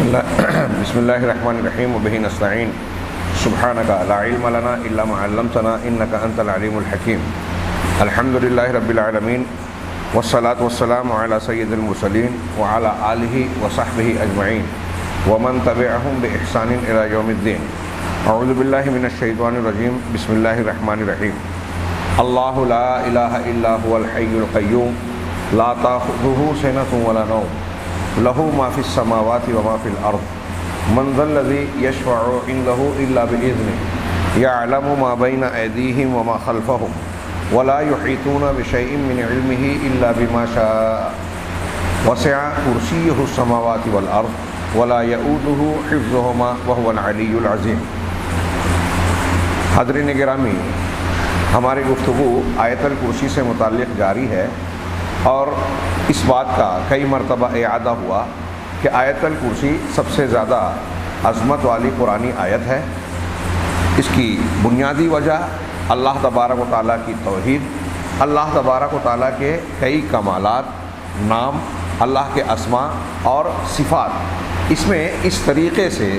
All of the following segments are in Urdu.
بسم اللہ الرحمن الرحیم وبہ نستعین سبحانک لا علم لنا الا ما علمتنا انک انت العلیم الحکیم الحمد للہ رب العالمین والصلاة والسلام علی سید المرسلین وعلی آلہ وصحبہ اجمعین ومن تبعہم بإحسان الی یوم الدین اعوذ باللہ من الشیطان الرجیم بسم اللہ الرحمن الرحیم اللہ لا الہ الا هو الحی القیوم لا تأخذہ سنۃ ولا نوم له ما في السماوات وما في الأرض من ذا الذي يشفع عنده إلا بإذنه يعلم ما بين أيديهم وما خلفهم ولا يحيطون بشيء من علمه إلا بما شاء وسع كرسيه السماوات والأرض ولا يؤوده حفظهما وهو العلي العظيم. حاضرین گرامی، ہماری گفتگو آیت الکرسی سے متعلق جاری ہے اور اس بات کا کئی مرتبہ اعادہ ہوا کہ آیت الکرسی سب سے زیادہ عظمت والی قرآنی آیت ہے. اس کی بنیادی وجہ اللہ تبارک و تعالیٰ کی توحید، اللہ تبارک و تعالیٰ کے کئی کمالات، نام، اللہ کے اسماء اور صفات اس میں اس طریقے سے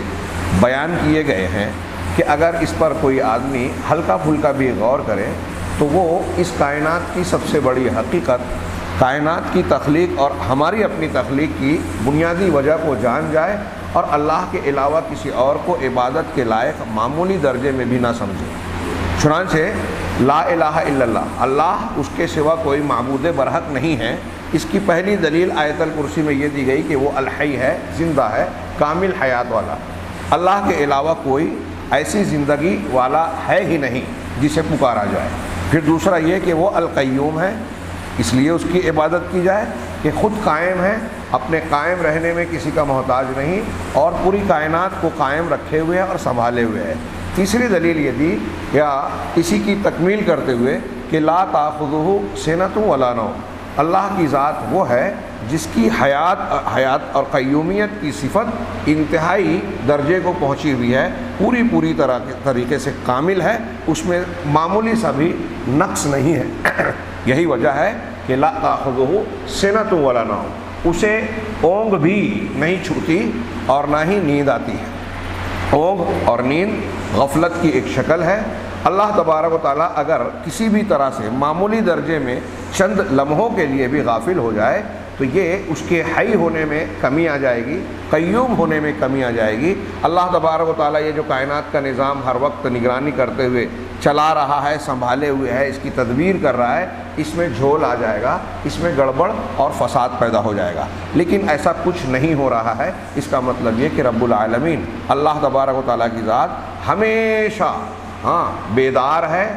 بیان کیے گئے ہیں کہ اگر اس پر کوئی آدمی ہلکا پھلکا بھی غور کرے تو وہ اس کائنات کی سب سے بڑی حقیقت، کائنات کی تخلیق اور ہماری اپنی تخلیق کی بنیادی وجہ کو جان جائے اور اللہ کے علاوہ کسی اور کو عبادت کے لائق معمولی درجے میں بھی نہ سمجھے. چنانچہ لا الہ الا اللہ، اللہ اس کے سوا کوئی معبود برحق نہیں ہے. اس کی پہلی دلیل آیت الکرسی میں یہ دی گئی کہ وہ الحی ہے، زندہ ہے، کامل حیات والا. اللہ کے علاوہ کوئی ایسی زندگی والا ہے ہی نہیں جسے پکارا جائے. پھر دوسرا یہ کہ وہ القیوم ہے، اس لیے اس کی عبادت کی جائے کہ خود قائم ہے، اپنے قائم رہنے میں کسی کا محتاج نہیں اور پوری کائنات کو قائم رکھے ہوئے اور سنبھالے ہوئے ہے. تیسری دلیل یہ دی یا اسی کی تکمیل کرتے ہوئے کہ لا تأخذہ سنۃ ولا نوم، اللہ کی ذات وہ ہے جس کی حیات اور قیومیت کی صفت انتہائی درجے کو پہنچی ہوئی ہے، پوری طریقے سے کامل ہے، اس میں معمولی سا بھی نقص نہیں ہے. یہی وجہ ہے کہ لا تأخذہ سنۃ ولا نوم، اسے اونگ بھی نہیں چھوتی اور نہ ہی نیند آتی ہے. اونگ اور نیند غفلت کی ایک شکل ہے. اللہ تبارک و تعالیٰ اگر کسی بھی طرح سے معمولی درجے میں چند لمحوں کے لیے بھی غافل ہو جائے تو یہ اس کے حی ہونے میں کمی آ جائے گی، قیوم ہونے میں کمی آ جائے گی. اللہ تبارک و تعالیٰ یہ جو کائنات کا نظام ہر وقت نگرانی کرتے ہوئے چلا رہا ہے، سنبھالے ہوئے ہے، اس کی تدبیر کر رہا ہے، اس میں جھول آ جائے گا، اس میں گڑبڑ اور فساد پیدا ہو جائے گا. لیکن ایسا کچھ نہیں ہو رہا ہے. اس کا مطلب یہ کہ رب العالمین اللہ تبارک و تعالیٰ کی ذات ہمیشہ بیدار ہے،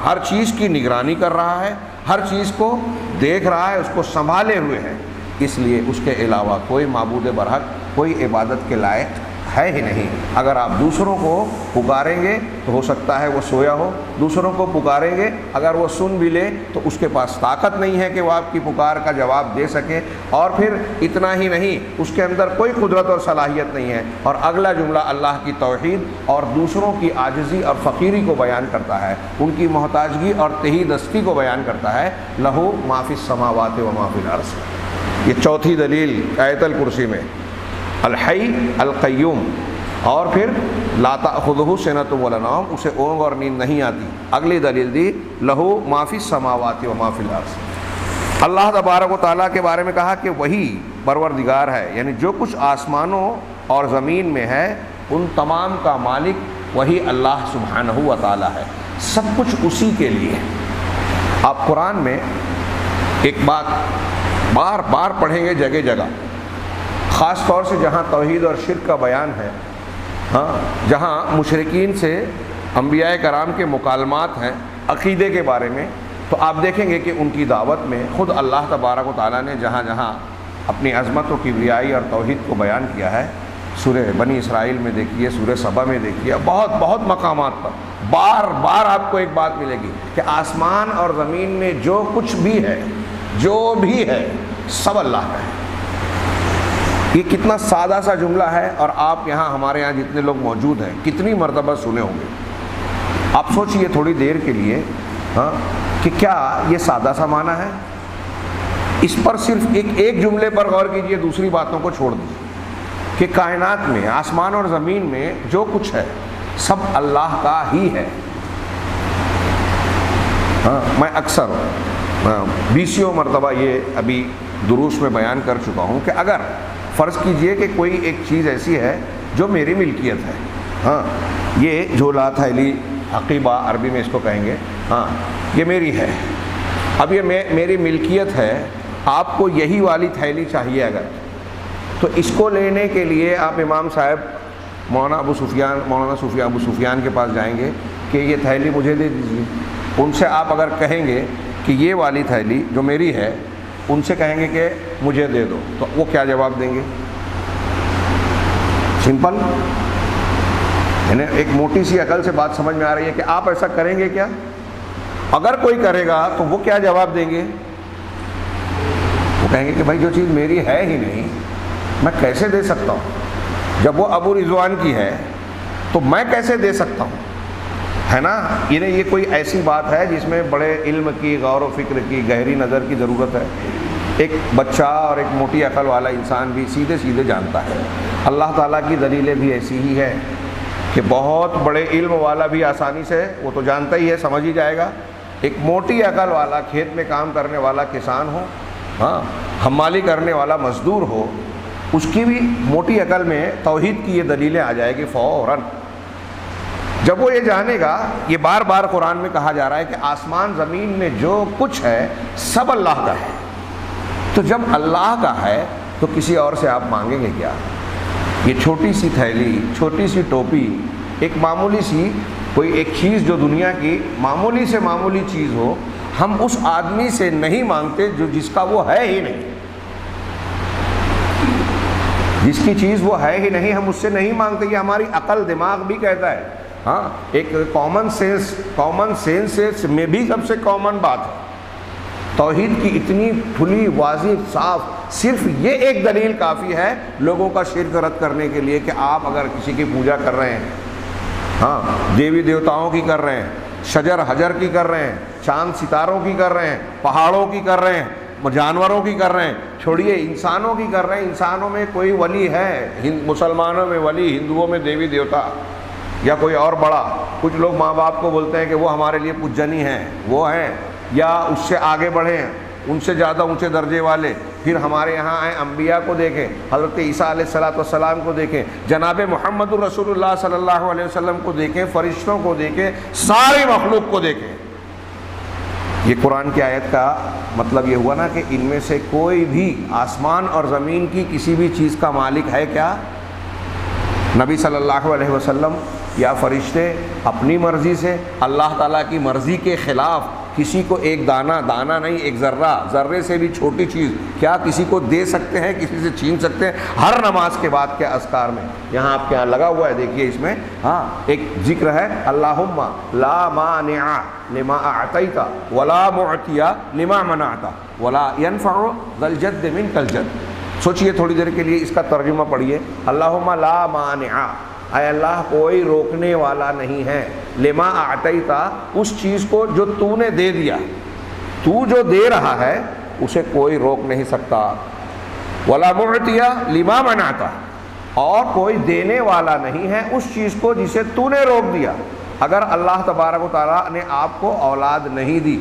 ہر چیز کی نگرانی کر رہا ہے، ہر چیز کو دیکھ رہا ہے، اس کو سنبھالے ہوئے ہے. اس لیے اس کے علاوہ کوئی معبود برحق، کوئی عبادت کے لائق ہے ہی نہیں. اگر آپ دوسروں کو پکاریں گے تو ہو سکتا ہے وہ سویا ہو، دوسروں کو پکاریں گے اگر وہ سن بھی لے تو اس کے پاس طاقت نہیں ہے کہ وہ آپ کی پکار کا جواب دے سکے. اور پھر اتنا ہی نہیں، اس کے اندر کوئی قدرت اور صلاحیت نہیں ہے. اور اگلا جملہ اللہ کی توحید اور دوسروں کی عاجزی اور فقیری کو بیان کرتا ہے، ان کی محتاجگی اور تہی دستی کو بیان کرتا ہے. لہو ما فی السماوات و ما فی الارض. یہ چوتھی دلیل آیت الکرسی میں الحی القیوم. اور پھر لا تأخذہ سنۃ ولا نوم، اسے اونگ اور نیند نہیں آتی. اگلی دلیل دی لہو ما فی السماوات و ما فی الارض. اللہ تبارک و تعالیٰ کے بارے میں کہا کہ وہی پروردگار ہے، یعنی جو کچھ آسمانوں اور زمین میں ہے ان تمام کا مالک وہی اللہ سبحانہ و تعالیٰ ہے. سب کچھ اسی کے لیے. آپ قرآن میں ایک بات بار بار پڑھیں گے جگہ جگہ، خاص طور سے جہاں توحید اور شرک کا بیان ہے، جہاں مشرکین سے انبیاء کرام کے مکالمات ہیں عقیدے کے بارے میں، تو آپ دیکھیں گے کہ ان کی دعوت میں خود اللہ تبارک و تعالیٰ نے جہاں جہاں اپنی عظمت و کبریائی اور توحید کو بیان کیا ہے، سورہ بنی اسرائیل میں دیکھیے، سورہ سبا میں دیکھیے، بہت مقامات پر بار بار آپ کو ایک بات ملے گی کہ آسمان اور زمین میں جو کچھ بھی ہے سب اللہ کا ہے. یہ کتنا سادہ سا جملہ ہے اور آپ یہاں ہمارے یہاں جتنے لوگ موجود ہیں کتنی مرتبہ سنے ہوں گے. آپ سوچئے تھوڑی دیر کے لیے کہ کیا یہ سادہ سا معنی ہے. اس پر صرف ایک جملے پر غور کیجئے، دوسری باتوں کو چھوڑ دیجیے. کہ کائنات میں، آسمان اور زمین میں جو کچھ ہے سب اللہ کا ہی ہے۔ میں اکثر بیسیوں مرتبہ یہ ابھی دروس میں بیان کر چکا ہوں کہ اگر فرض کیجئے کہ کوئی ایک چیز ایسی ہے جو میری ملکیت ہے، یہ جھولا، تھیلی، عقیبہ عربی میں اس کو کہیں گے، یہ میری ہے، اب یہ میری ملکیت ہے، آپ کو یہی والی تھیلی چاہیے اگر، تو اس کو لینے کے لیے آپ امام صاحب مولانا صوفیان ابو سفیان کے پاس جائیں گے کہ یہ تھیلی مجھے دے دیجیے۔ ان سے آپ اگر کہیں گے کہ یہ والی تھیلی جو میری ہے، ان سے کہیں گے کہ مجھے دے دو، تو وہ کیا جواب دیں گے؟ سمپل، یعنی ایک موٹی سی عقل سے بات سمجھ میں آ رہی ہے کہ آپ ایسا کریں گے کیا؟ اگر کوئی کرے گا تو وہ کیا جواب دیں گے؟ وہ کہیں گے کہ بھائی جو چیز میری ہے ہی نہیں میں کیسے دے سکتا ہوں؟ جب وہ ابو رضوان کی ہے تو میں کیسے دے سکتا ہوں؟ ہے نا؟ یہ کوئی ایسی بات ہے جس میں بڑے علم کی، غور و فکر کی، گہری نظر کی ضرورت ہے۔ ایک بچہ اور ایک موٹی عقل والا انسان بھی سیدھے سیدھے جانتا ہے۔ اللہ تعالیٰ کی دلیلیں بھی ایسی ہی ہے کہ بہت بڑے علم والا بھی آسانی سے وہ تو جانتا ہی ہے، سمجھ ہی جائے گا۔ ایک موٹی عقل والا، کھیت میں کام کرنے والا کسان ہو، حمالی کرنے والا مزدور ہو، اس کی بھی موٹی عقل میں توحید کی یہ دلیلیں آ جائے گی فوراً۔ جب وہ یہ جانے گا، یہ بار بار قرآن میں کہا جا رہا ہے کہ آسمان زمین میں جو کچھ ہے سب اللہ کا ہے، تو جب اللہ کا ہے تو کسی اور سے آپ مانگیں گے کیا؟ یہ چھوٹی سی تھیلی، چھوٹی سی ٹوپی، ایک معمولی سی کوئی ایک چیز جو دنیا کی معمولی سے معمولی چیز ہو، ہم اس آدمی سے نہیں مانگتے جو جس کا وہ ہے ہی نہیں، جس کی چیز وہ ہے ہی نہیں ہم اس سے نہیں مانگتے۔ یہ ہماری عقل دماغ بھی کہتا ہے، ایک کامن سینس میں بھی سب سے کامن بات ہے۔ توحید کی اتنی کھلی، واضح، صاف، صرف یہ ایک دلیل کافی ہے لوگوں کا شرک رد کرنے کے لیے کہ آپ اگر کسی کی پوجا کر رہے ہیں، دیوی دیوتاؤں کی کر رہے ہیں، شجر حجر کی کر رہے ہیں، چاند ستاروں کی کر رہے ہیں، پہاڑوں کی کر رہے ہیں، جانوروں کی کر رہے ہیں، چھوڑیے انسانوں کی کر رہے ہیں۔ انسانوں میں کوئی ولی ہے، مسلمانوں میں ولی، ہندوؤں میں دیوی دیوتا یا کوئی اور بڑا۔ کچھ لوگ ماں باپ کو بولتے ہیں کہ وہ ہمارے لیے پوجنی ہیں، وہ ہیں، یا اس سے آگے بڑھے ہیں، ان سے زیادہ اونچے درجے والے۔ پھر ہمارے یہاں آئے انبیاء کو دیکھیں، حضرت عیسیٰ علیہ السلام کو دیکھیں، جناب محمد الرسول اللہ صلی اللہ علیہ وسلم کو دیکھیں، فرشتوں کو دیکھیں، ساری مخلوق کو دیکھیں۔ یہ قرآن کی آیت کا مطلب یہ ہوا نا کہ ان میں سے کوئی بھی آسمان اور زمین کی کسی بھی چیز کا مالک ہے کیا؟ نبی صلی اللہ علیہ وسلم یا فرشتے اپنی مرضی سے اللہ تعالیٰ کی مرضی کے خلاف کسی کو ایک دانہ نہیں، ایک ذرے سے بھی چھوٹی چیز کیا کسی کو دے سکتے ہیں، کسی سے چھین سکتے ہیں؟ ہر نماز کے بعد کے اذکار میں، یہاں آپ کے یہاں لگا ہوا ہے دیکھیے، اس میں ایک ذکر ہے، اللہم لا مانع لما اعطیت ولا معطی لما منعت ولا ينفع ذا الجد منک الجد۔ سوچئے تھوڑی دیر کے لیے، اس کا ترجمہ پڑھیے، اللہم لا مانع، اے اللہ کوئی روکنے والا نہیں ہے، لما اعطیتا، اس چیز کو جو تو نے دے دیا، تو جو دے رہا ہے اسے کوئی روک نہیں سکتا، ولا معطی لما منعتا، اور کوئی دینے والا نہیں ہے اس چیز کو جسے تو نے روک دیا۔ اگر اللہ تبارک و تعالیٰ نے آپ کو اولاد نہیں دی،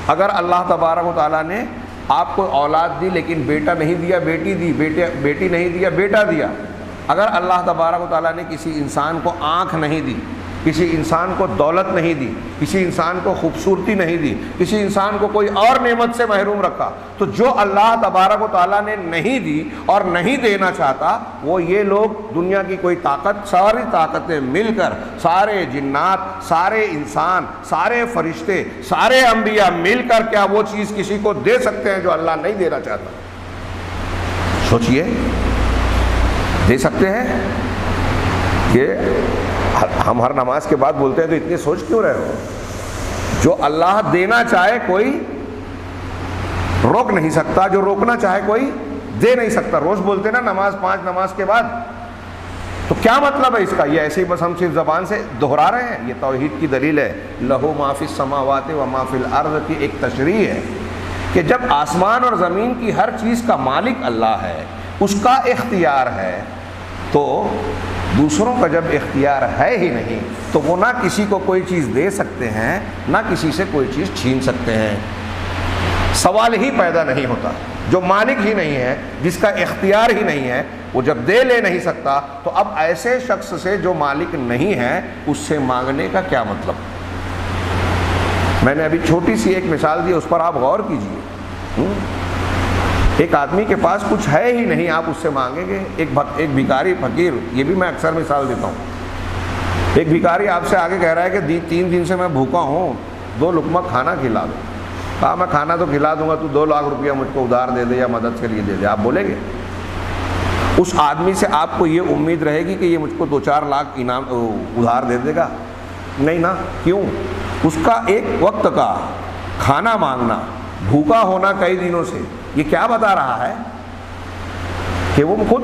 اگر اللہ تبارک و تعالیٰ نے آپ کو اولاد دی لیکن بیٹا نہیں دیا، بیٹی دی، بیٹی نہیں دیا، بیٹا دیا، اگر اللہ تبارک و تعالیٰ نے کسی انسان کو آنکھ نہیں دی، کسی انسان کو دولت نہیں دی، کسی انسان کو خوبصورتی نہیں دی، کسی انسان کو کوئی اور نعمت سے محروم رکھا، تو جو اللہ تبارک و تعالیٰ نے نہیں دی اور نہیں دینا چاہتا، وہ یہ لوگ دنیا کی کوئی طاقت، ساری طاقتیں مل کر، سارے جنات، سارے انسان، سارے فرشتے، سارے انبیاء مل کر کیا وہ چیز کسی کو دے سکتے ہیں جو اللہ نہیں دینا چاہتا؟ سوچئے، دے سکتے ہیں؟ یہ ہم ہر نماز کے بعد بولتے ہیں تو اتنی سوچ کیوں رہے ہو؟ جو اللہ دینا چاہے کوئی روک نہیں سکتا، جو روکنا چاہے کوئی دے نہیں سکتا۔ روز بولتے ہیں نا نماز 5 نماز کے بعد، تو کیا مطلب ہے اس کا؟ یہ ایسے ہی بس ہم صرف زبان سے دہرا رہے ہیں؟ یہ توحید کی دلیل ہے، لہو ما فی السماوات و ما فی الارض کی ایک تشریح ہے کہ جب آسمان اور زمین کی ہر چیز کا مالک اللہ ہے، اس کا اختیار ہے، تو دوسروں کا جب اختیار ہے ہی نہیں تو وہ نہ کسی کو کوئی چیز دے سکتے ہیں نہ کسی سے کوئی چیز چھین سکتے ہیں. سوال ہی پیدا نہیں ہوتا. جو مالک ہی نہیں ہے، جس کا اختیار ہی نہیں ہے، وہ جب دے لے نہیں سکتا تو اب ایسے شخص سے جو مالک نہیں ہے اس سے مانگنے کا کیا مطلب؟ میں نے ابھی چھوٹی سی ایک مثال دی، اس پر آپ غور کیجئے. ایک آدمی کے پاس کچھ ہے ہی نہیں، آپ اس سے مانگیں گے؟ ایک بھکاری فقیر، یہ بھی میں اکثر مثال دیتا ہوں. ایک بھکاری آپ سے آگے کہہ رہا ہے کہ 3 دن سے میں بھوکا ہوں، 2 لقمہ کھانا کھلا دو. کہا میں کھانا تو کھلا دوں گا، تو 2 لاکھ روپیہ مجھ کو ادھار دے دے یا مدد کے لیے دے دے. آپ بولیں گے؟ اس آدمی سے آپ کو یہ امید رہے گی کہ یہ مجھ کو 2-4 لاکھ انعام ادھار دے دے گا؟ نہیں نا. کیوں؟ اس کا ایک وقت کا کھانا مانگنا، بھوکا ہونا کئی دنوں سے، یہ کیا بتا رہا ہے کہ وہ خود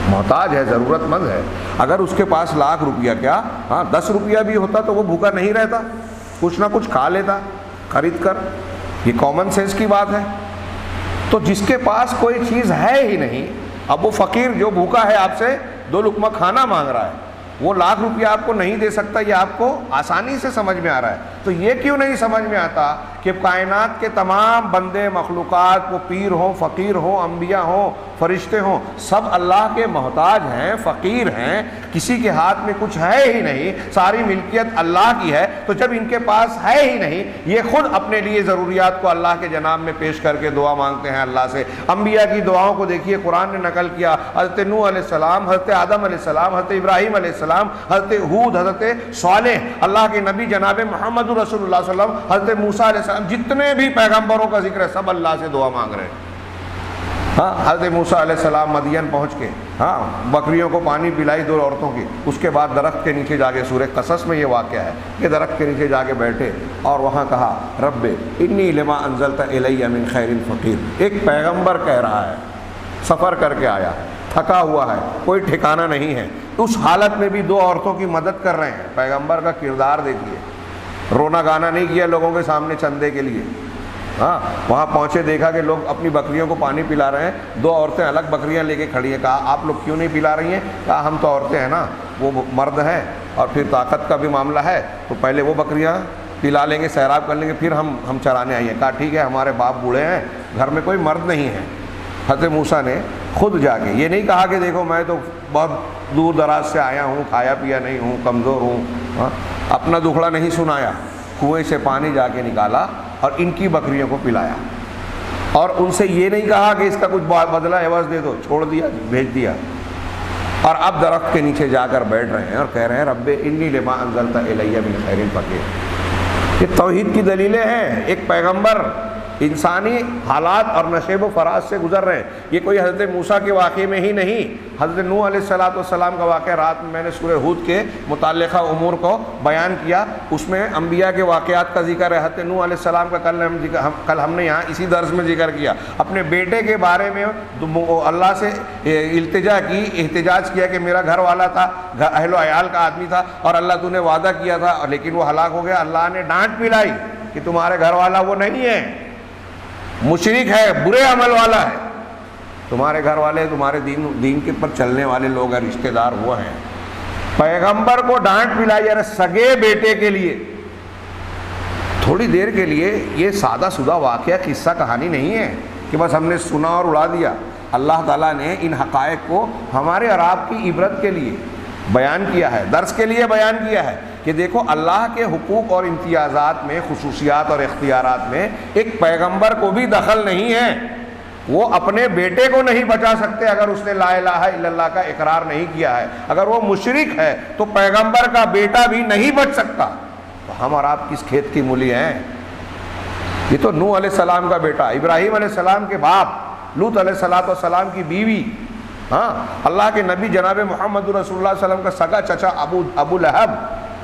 محتاج ہے، ضرورت مند ہے. اگر اس کے پاس لاکھ روپیہ کیا 10 روپیہ بھی ہوتا تو وہ بھوکا نہیں رہتا، کچھ نہ کچھ کھا لیتا خرید کر. یہ کامن سینس کی بات ہے. تو جس کے پاس کوئی چیز ہے ہی نہیں، اب وہ فقیر جو بھوکا ہے آپ سے 2 لقمہ کھانا مانگ رہا ہے، وہ لاکھ روپیہ آپ کو نہیں دے سکتا، یہ آپ کو آسانی سے سمجھ میں آ رہا ہے. تو یہ کیوں نہیں سمجھ میں آتا کہ کائنات کے تمام بندے مخلوقات، وہ پیر ہوں، فقیر ہوں، انبیاء ہوں، فرشتے ہوں، سب اللہ کے محتاج ہیں، فقیر ہیں، کسی کے ہاتھ میں کچھ ہے ہی نہیں، ساری ملکیت اللہ کی ہے. تو جب ان کے پاس ہے ہی نہیں، یہ خود اپنے لیے ضروریات کو اللہ کے جناب میں پیش کر کے دعا مانگتے ہیں اللہ سے. انبیاء کی دعاؤں کو دیکھیے، قرآن نے نقل کیا. حضرت نوح علیہ السلام، حضرت آدم علیہ السلام، حضرت ابراہیم علیہ السلام، حضرت ہود، حضرت صالح، اللہ کے نبی جناب محمد رسول اللہ صلی اللہ علیہ وسلم، حضرت موسیٰ علیہ السلام، جتنے بھی پیغمبروں کا ذکر ہے سب اللہ سے دعا مانگ رہے ہیں. حضرت موسیٰ علیہ السلام مدین پہنچ کے بکریوں کو پانی پلائی 2 عورتوں کی. اس کے بعد درخت کے نیچے جا کے، سورہ قصص میں یہ واقعہ ہے کہ درخت کے نیچے جا کے بیٹھے اور وہاں کہا رب انی لما انزلت الی من خیر فقیر. ایک پیغمبر کہہ رہا ہے، سفر کر کے آیا، تھکا ہوا ہے، کوئی ٹھکانہ نہیں ہے، اس حالت میں بھی 2 عورتوں کی مدد کر رہے ہیں. پیغمبر کا کردار دیکھیے، رونا گانا نہیں کیا لوگوں کے سامنے چندے کے لیے. وہاں پہنچے، دیکھا کہ لوگ اپنی بکریوں کو پانی پلا رہے ہیں، 2 عورتیں الگ بکریاں لے کے کھڑی ہیں. کہا آپ لوگ کیوں نہیں پلا رہی ہیں؟ کہا ہم تو عورتیں ہیں نا، وہ مرد ہیں اور پھر طاقت کا بھی معاملہ ہے، تو پہلے وہ بکریاں پلا لیں گے، سیراب کر لیں گے، پھر ہم چرانے آئیے. کہا ٹھیک ہے، ہمارے باپ بوڑھے ہیں، گھر میں کوئی مرد نہیں ہے. حضرت موسیٰ نے خود جا کے، یہ نہیں کہا کہ دیکھو میں تو بہت دور دراز سے آیا ہوں، کھایا پیا نہیں ہوں، کمزور ہوں، اپنا دکھڑا نہیں سنایا. کنویں سے پانی جا کے نکالا اور ان کی بکریوں کو پلایا. اور ان سے یہ نہیں کہا کہ اس کا کچھ بدلہ عوض دے دو، چھوڑ دیا، بھیج دیا. اور اب درخت کے نیچے جا کر بیٹھ رہے ہیں اور کہہ رہے ہیں رب انی لما انزلت الی من خیر فقیر. یہ توحید کی دلیلیں ہیں. ایک پیغمبر انسانی حالات اور نشیب و فراز سے گزر رہے ہیں. یہ کوئی حضرت موسیٰ کے واقعے میں ہی نہیں، حضرت نوح علیہ السلام کا واقعہ رات میں نے سورہ ہود کے متعلقہ امور کو بیان کیا. اس میں انبیاء کے واقعات کا ذکر ہے. حضرت نوح علیہ السلام کا کل ہم نے یہاں اسی درس میں ذکر کیا. اپنے بیٹے کے بارے میں اللہ سے التجا کی، احتجاج کیا کہ میرا گھر والا تھا، اہل و عیال کا آدمی تھا، اور اللہ تو نے وعدہ کیا تھا لیکن وہ ہلاک ہو گیا. اللہ نے ڈانٹ پلائی کہ تمہارے گھر والا وہ نہیں ہے، مشرک ہے، برے عمل والا ہے. تمہارے گھر والے تمہارے دین کے پر چلنے والے لوگ ہیں، رشتہ دار وہ ہیں. پیغمبر کو ڈانٹ پلائی. ارے سگے بیٹے کے لیے تھوڑی دیر کے لیے یہ سادہ سودہ واقعہ، قصہ کہانی نہیں ہے کہ بس ہم نے سنا اور اڑا دیا. اللہ تعالیٰ نے ان حقائق کو ہمارے اور آپ کی عبرت کے لیے بیان کیا ہے، درس کے لیے بیان کیا ہے کہ دیکھو اللہ کے حقوق اور امتیازات میں، خصوصیات اور اختیارات میں ایک پیغمبر کو بھی دخل نہیں ہے. وہ اپنے بیٹے کو نہیں بچا سکتے اگر اس نے لا الہ الا اللہ کا اقرار نہیں کیا ہے. اگر وہ مشرک ہے تو پیغمبر کا بیٹا بھی نہیں بچ سکتا. تو ہم اور آپ کس کھیت کی مولی ہیں؟ یہ تو نوح علیہ السلام کا بیٹا، ابراہیم علیہ السلام کے باپ، لوط علیہ السلام کی بیوی، اللہ کے نبی جناب محمد رسول اللہ صلی اللہ علیہ وسلم کا سگا چچا ابو لہب،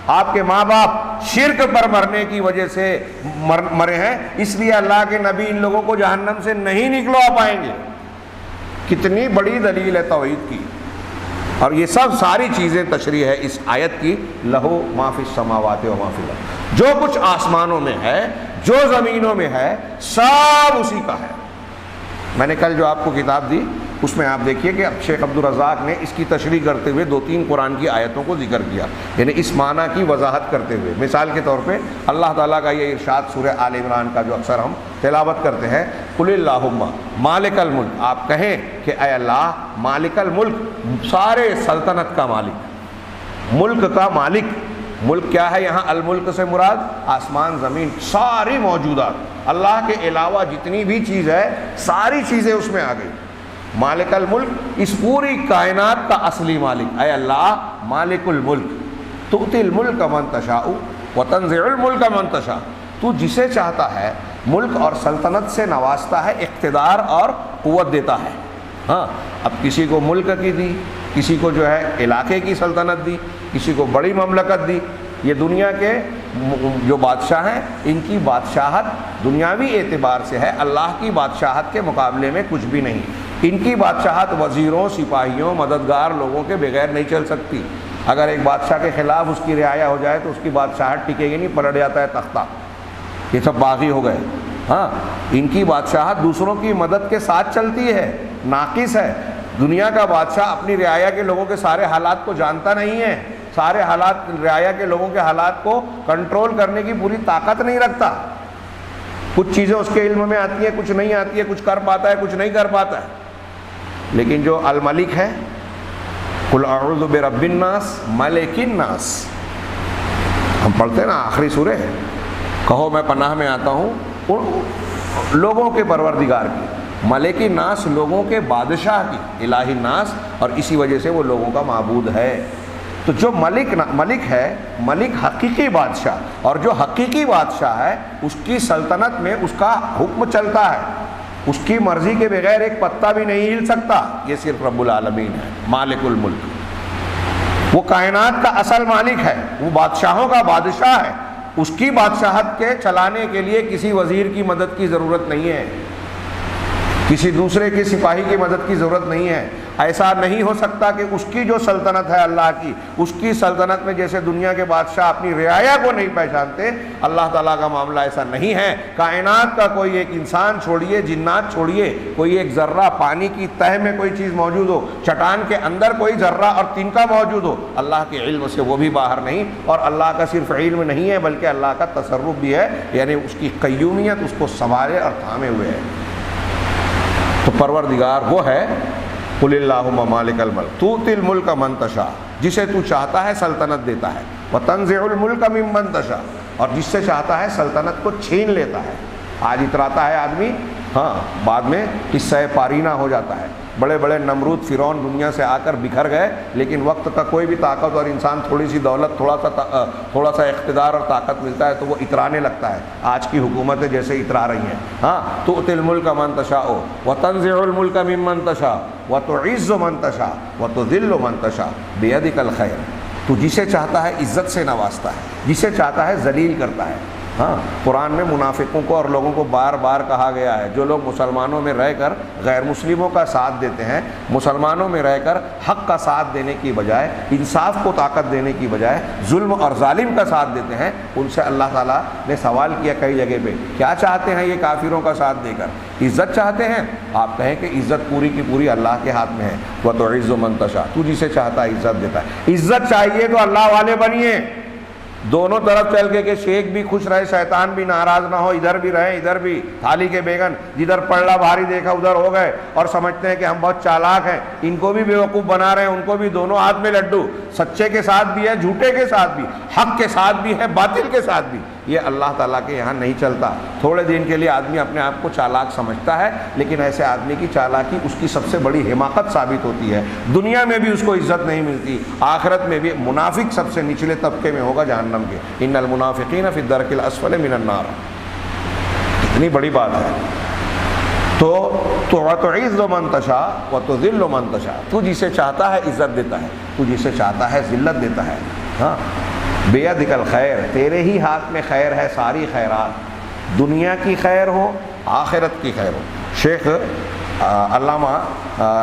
آپ کے ماں باپ شرک پر مرنے کی وجہ سے مرے ہیں، اس لیے اللہ کے نبی ان لوگوں کو جہنم سے نہیں نکلوا پائیں گے. کتنی بڑی دلیل ہے توحید کی. اور یہ سب ساری چیزیں تشریح ہے اس آیت کی. لہو ما فی السماوات و ما فی الارض، جو کچھ آسمانوں میں ہے، جو زمینوں میں ہے، سب اسی کا ہے. میں نے کل جو آپ کو کتاب دی اس میں آپ دیکھیے کہ اب شیخ عبدالرزاق نے اس کی تشریح کرتے ہوئے 2-3 قرآن کی آیتوں کو ذکر کیا، یعنی اس معنی کی وضاحت کرتے ہوئے۔ مثال کے طور پہ اللہ تعالیٰ کا یہ ارشاد سورہ آل عمران کا جو اکثر ہم تلاوت کرتے ہیں، قل اللہم مالک الملک، آپ کہیں کہ اے اللہ مالک الملک، سارے سلطنت کا مالک، ملک کا مالک۔ ملک کیا ہے یہاں؟ الملک سے مراد آسمان زمین ساری موجودات، اللہ کے علاوہ جتنی بھی چیز ہے ساری چیزیں اس میں آ گئی۔ مالک الملک، اس پوری کائنات کا اصلی مالک، اے اللہ مالک الملک، تؤتی الملک من تشاء وتنزع الملک من تشاء، تو جسے چاہتا ہے ملک اور سلطنت سے نوازتا ہے، اقتدار اور قوت دیتا ہے۔ ہاں، اب کسی کو ملک کی دی، کسی کو جو ہے علاقے کی سلطنت دی، کسی کو بڑی مملکت دی۔ یہ دنیا کے جو بادشاہ ہیں ان کی بادشاہت دنیاوی اعتبار سے ہے، اللہ کی بادشاہت کے مقابلے میں کچھ بھی نہیں۔ ان کی بادشاہت وزیروں، سپاہیوں، مددگار لوگوں کے بغیر نہیں چل سکتی۔ اگر ایک بادشاہ کے خلاف اس کی رعایا ہو جائے تو اس کی بادشاہت ٹکے گی نہیں، پلٹ جاتا ہے تختہ، یہ سب باغی ہو گئے۔ ہاں، ان کی بادشاہت دوسروں کی مدد کے ساتھ چلتی ہے، ناقص ہے۔ دنیا کا بادشاہ اپنی رعایا کے لوگوں کے سارے حالات کو جانتا نہیں ہے، سارے حالات، رعایا کے لوگوں کے حالات کو کنٹرول کرنے کی پوری طاقت نہیں رکھتا۔ کچھ چیزیں اس کے علم میں آتی ہیں، کچھ نہیں آتی ہے، کچھ کر پاتا ہے، کچھ نہیں کر پاتا ہے۔ لیکن جو الملک ہے، قل اعوذ برب الناس ملک الناس، ہم پڑھتے ہیں نا آخری سورہ، کہو میں پناہ میں آتا ہوں ان لوگوں کے پروردگار کی، ملک الناس لوگوں کے بادشاہ کی، الہ الناس، اور اسی وجہ سے وہ لوگوں کا معبود ہے۔ تو جو ملک ہے، ملک حقیقی بادشاہ، اور جو حقیقی بادشاہ ہے اس کی سلطنت میں اس کا حکم چلتا ہے، اس کی مرضی کے بغیر ایک پتا بھی نہیں ہل سکتا۔ یہ صرف رب العالمین ہے، مالک الملک، وہ کائنات کا اصل مالک ہے، وہ بادشاہوں کا بادشاہ ہے۔ اس کی بادشاہت کے چلانے کے لیے کسی وزیر کی مدد کی ضرورت نہیں ہے، کسی دوسرے کے سپاہی کی مدد کی ضرورت نہیں ہے۔ ایسا نہیں ہو سکتا کہ اس کی جو سلطنت ہے اللہ کی، اس کی سلطنت میں جیسے دنیا کے بادشاہ اپنی رعایا کو نہیں پہچانتے، اللہ تعالیٰ کا معاملہ ایسا نہیں ہے۔ کائنات کا کوئی ایک انسان چھوڑیے، جنات چھوڑیے، کوئی ایک ذرہ پانی کی تہ میں کوئی چیز موجود ہو، چٹان کے اندر کوئی ذرہ اور تنکا موجود ہو، اللہ کے علم سے وہ بھی باہر نہیں۔ اور اللہ کا صرف علم نہیں ہے بلکہ اللہ کا تصرف بھی ہے، یعنی اس کی قیومیت اس کو سنبھالے اور تھامے ہوئے ہے۔ تو پروردگار وہ ہے، قل اللہم مالک الملک تؤتی الملک من تشاء، جسے تو چاہتا ہے سلطنت دیتا ہے، وتنزع الملک ممن تشاء، اور جس سے چاہتا ہے سلطنت کو چھین لیتا ہے۔ آج اتراتا ہے آدمی، ہاں بعد میں قصہ پارینہ ہو جاتا ہے۔ بڑے بڑے نمرود فرعون دنیا سے آ کر بکھر گئے، لیکن وقت کا کوئی بھی طاقت اور انسان تھوڑی سی دولت، تھوڑا سا اقتدار اور طاقت ملتا ہے تو وہ اترانے لگتا ہے۔ آج کی حکومتیں جیسے اترا رہی ہیں، ہاں، تؤتی الملک من تشاء وتنزع الملک ممن تشاء وتعز من تشاء وتذل من تشاء بیدک الخیر، تو جسے چاہتا ہے عزت سے نوازتا ہے، جسے چاہتا ہے ذلیل کرتا ہے۔ ہاں، قرآن میں منافقوں کو اور لوگوں کو بار بار کہا گیا ہے، جو لوگ مسلمانوں میں رہ کر غیر مسلموں کا ساتھ دیتے ہیں، مسلمانوں میں رہ کر حق کا ساتھ دینے کی بجائے، انصاف کو طاقت دینے کی بجائے ظلم اور ظالم کا ساتھ دیتے ہیں، ان سے اللہ تعالیٰ نے سوال کیا کئی جگہ پہ، کیا چاہتے ہیں یہ کافروں کا ساتھ دے کر؟ عزت چاہتے ہیں؟ آپ کہیں کہ عزت پوری کی پوری اللہ کے ہاتھ میں ہے، وتعز من تشاء، تو جسے چاہتا ہے عزت دیتا ہے۔ عزت چاہیے تو اللہ والے بنیے، دونوں طرف چل کے کہ شیخ بھی خوش رہے، شیطان بھی ناراض نہ ہو، ادھر بھی رہیں ادھر بھی، تھالی کے بیگن، جدھر پڑلا بھاری دیکھا ادھر ہو گئے، اور سمجھتے ہیں کہ ہم بہت چالاک ہیں، ان کو بھی بیوقوف بنا رہے ہیں، ان کو بھی دونوں ہاتھ میں لڈو، سچے کے ساتھ بھی ہے، جھوٹے کے ساتھ بھی، حق کے ساتھ بھی ہے، باطل کے ساتھ بھی۔ یہ اللہ تعالیٰ کے یہاں نہیں چلتا۔ تھوڑے دن کے لیے آدمی اپنے آپ کو چالاک سمجھتا ہے، لیکن ایسے آدمی کی چالاکی اس کی سب سے بڑی حماقت ثابت ہوتی ہے۔ دنیا میں بھی اس کو عزت نہیں ملتی، آخرت میں بھی۔ منافق سب سے نچلے طبقے میں ہوگا جہنم کے، ان المنافقین فی الدرک الاسفل من النار۔ اتنی بڑی بات ہے۔ تو وتعز من تشاء وتذل من تشاء، تو جسے چاہتا ہے عزت دیتا ہے، تو جسے چاہتا ہے ذلت دیتا ہے۔ ہاں، بیدک الخیر، تیرے ہی ہاتھ میں خیر ہے، ساری خیرات، دنیا کی خیر ہو، آخرت کی خیر ہو۔ شیخ علامہ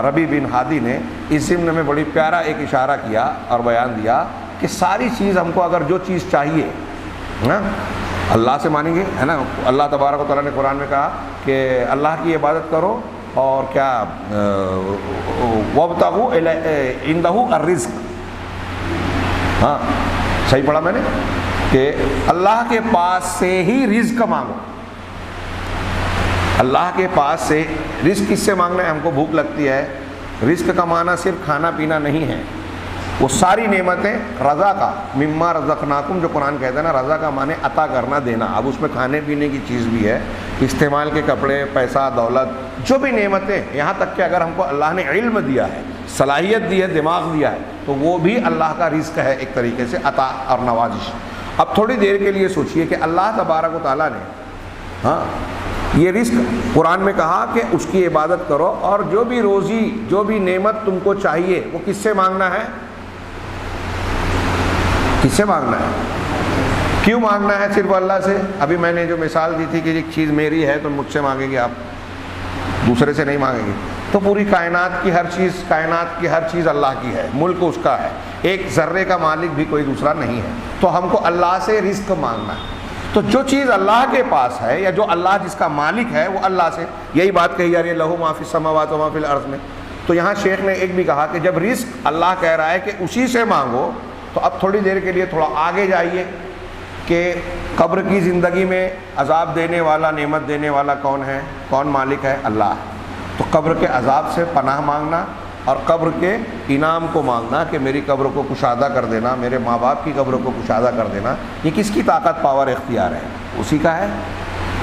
ربیع بن ہادی نے اس ضمن میں بڑی پیارا ایک اشارہ کیا اور بیان دیا کہ ساری چیز ہم کو اگر جو چیز چاہیے نا اللہ سے مانیں گے، ہے نا۔ اللہ تبارک و تعالیٰ نے قرآن میں کہا کہ اللہ کی عبادت کرو اور کیا وابتغوا عندہ الرزق. ہاں صحیح پڑھا میں نے کہ اللہ کے پاس سے ہی رزق مانگو. اللہ کے پاس سے رزق کس سے مانگنا ہے؟ ہم کو بھوک لگتی ہے. رزق کا معنی صرف کھانا پینا نہیں ہے، وہ ساری نعمتیں رضا کا، مما رزقناکم جو قرآن کہتا ہے نا، رضا کا معنی عطا کرنا، دینا. اب اس میں کھانے پینے کی چیز بھی ہے، استعمال کے کپڑے، پیسہ، دولت، جو بھی نعمتیں، یہاں تک کہ اگر ہم کو اللہ نے علم دیا ہے، صلاحیت دی ہے، دماغ دیا ہے، تو وہ بھی اللہ کا رزق ہے ایک طریقے سے، عطا اور نوازش. اب تھوڑی دیر کے لیے سوچئے کہ اللہ تبارک و تعالیٰ نے یہ رزق قرآن میں کہا کہ اس کی عبادت کرو، اور جو بھی روزی، جو بھی نعمت تم کو چاہیے وہ کس سے مانگنا ہے؟ کس سے مانگنا ہے؟ کیوں مانگنا ہے صرف اللہ سے؟ ابھی میں نے جو مثال دی تھی کہ ایک چیز میری ہے تو مجھ سے مانگیں گے آپ، دوسرے سے نہیں مانگیں گے. تو پوری کائنات کی ہر چیز اللہ کی ہے، ملک اس کا ہے، ایک ذرے کا مالک بھی کوئی دوسرا نہیں ہے. تو ہم کو اللہ سے رزق مانگنا ہے. تو جو چیز اللہ کے پاس ہے، یا جو اللہ جس کا مالک ہے، وہ اللہ سے. یہی بات کہی جا رہی ہے لہو ما فی السماوات و ما فی الارض میں. تو یہاں شیخ نے ایک بھی کہا کہ جب رزق اللہ کہہ رہا ہے کہ اسی سے مانگو، تو اب تھوڑی دیر کے لیے تھوڑا آگے جائیے کہ قبر کی زندگی میں عذاب دینے والا، نعمت دینے والا کون ہے؟ کون مالک ہے؟ اللہ ہے. تو قبر کے عذاب سے پناہ مانگنا اور قبر کے انعام کو مانگنا کہ میری قبر کو کشادہ کر دینا، میرے ماں باپ کی قبر کو کشادہ کر دینا، یہ کس کی طاقت، پاور، اختیار ہے؟ اسی کا ہے.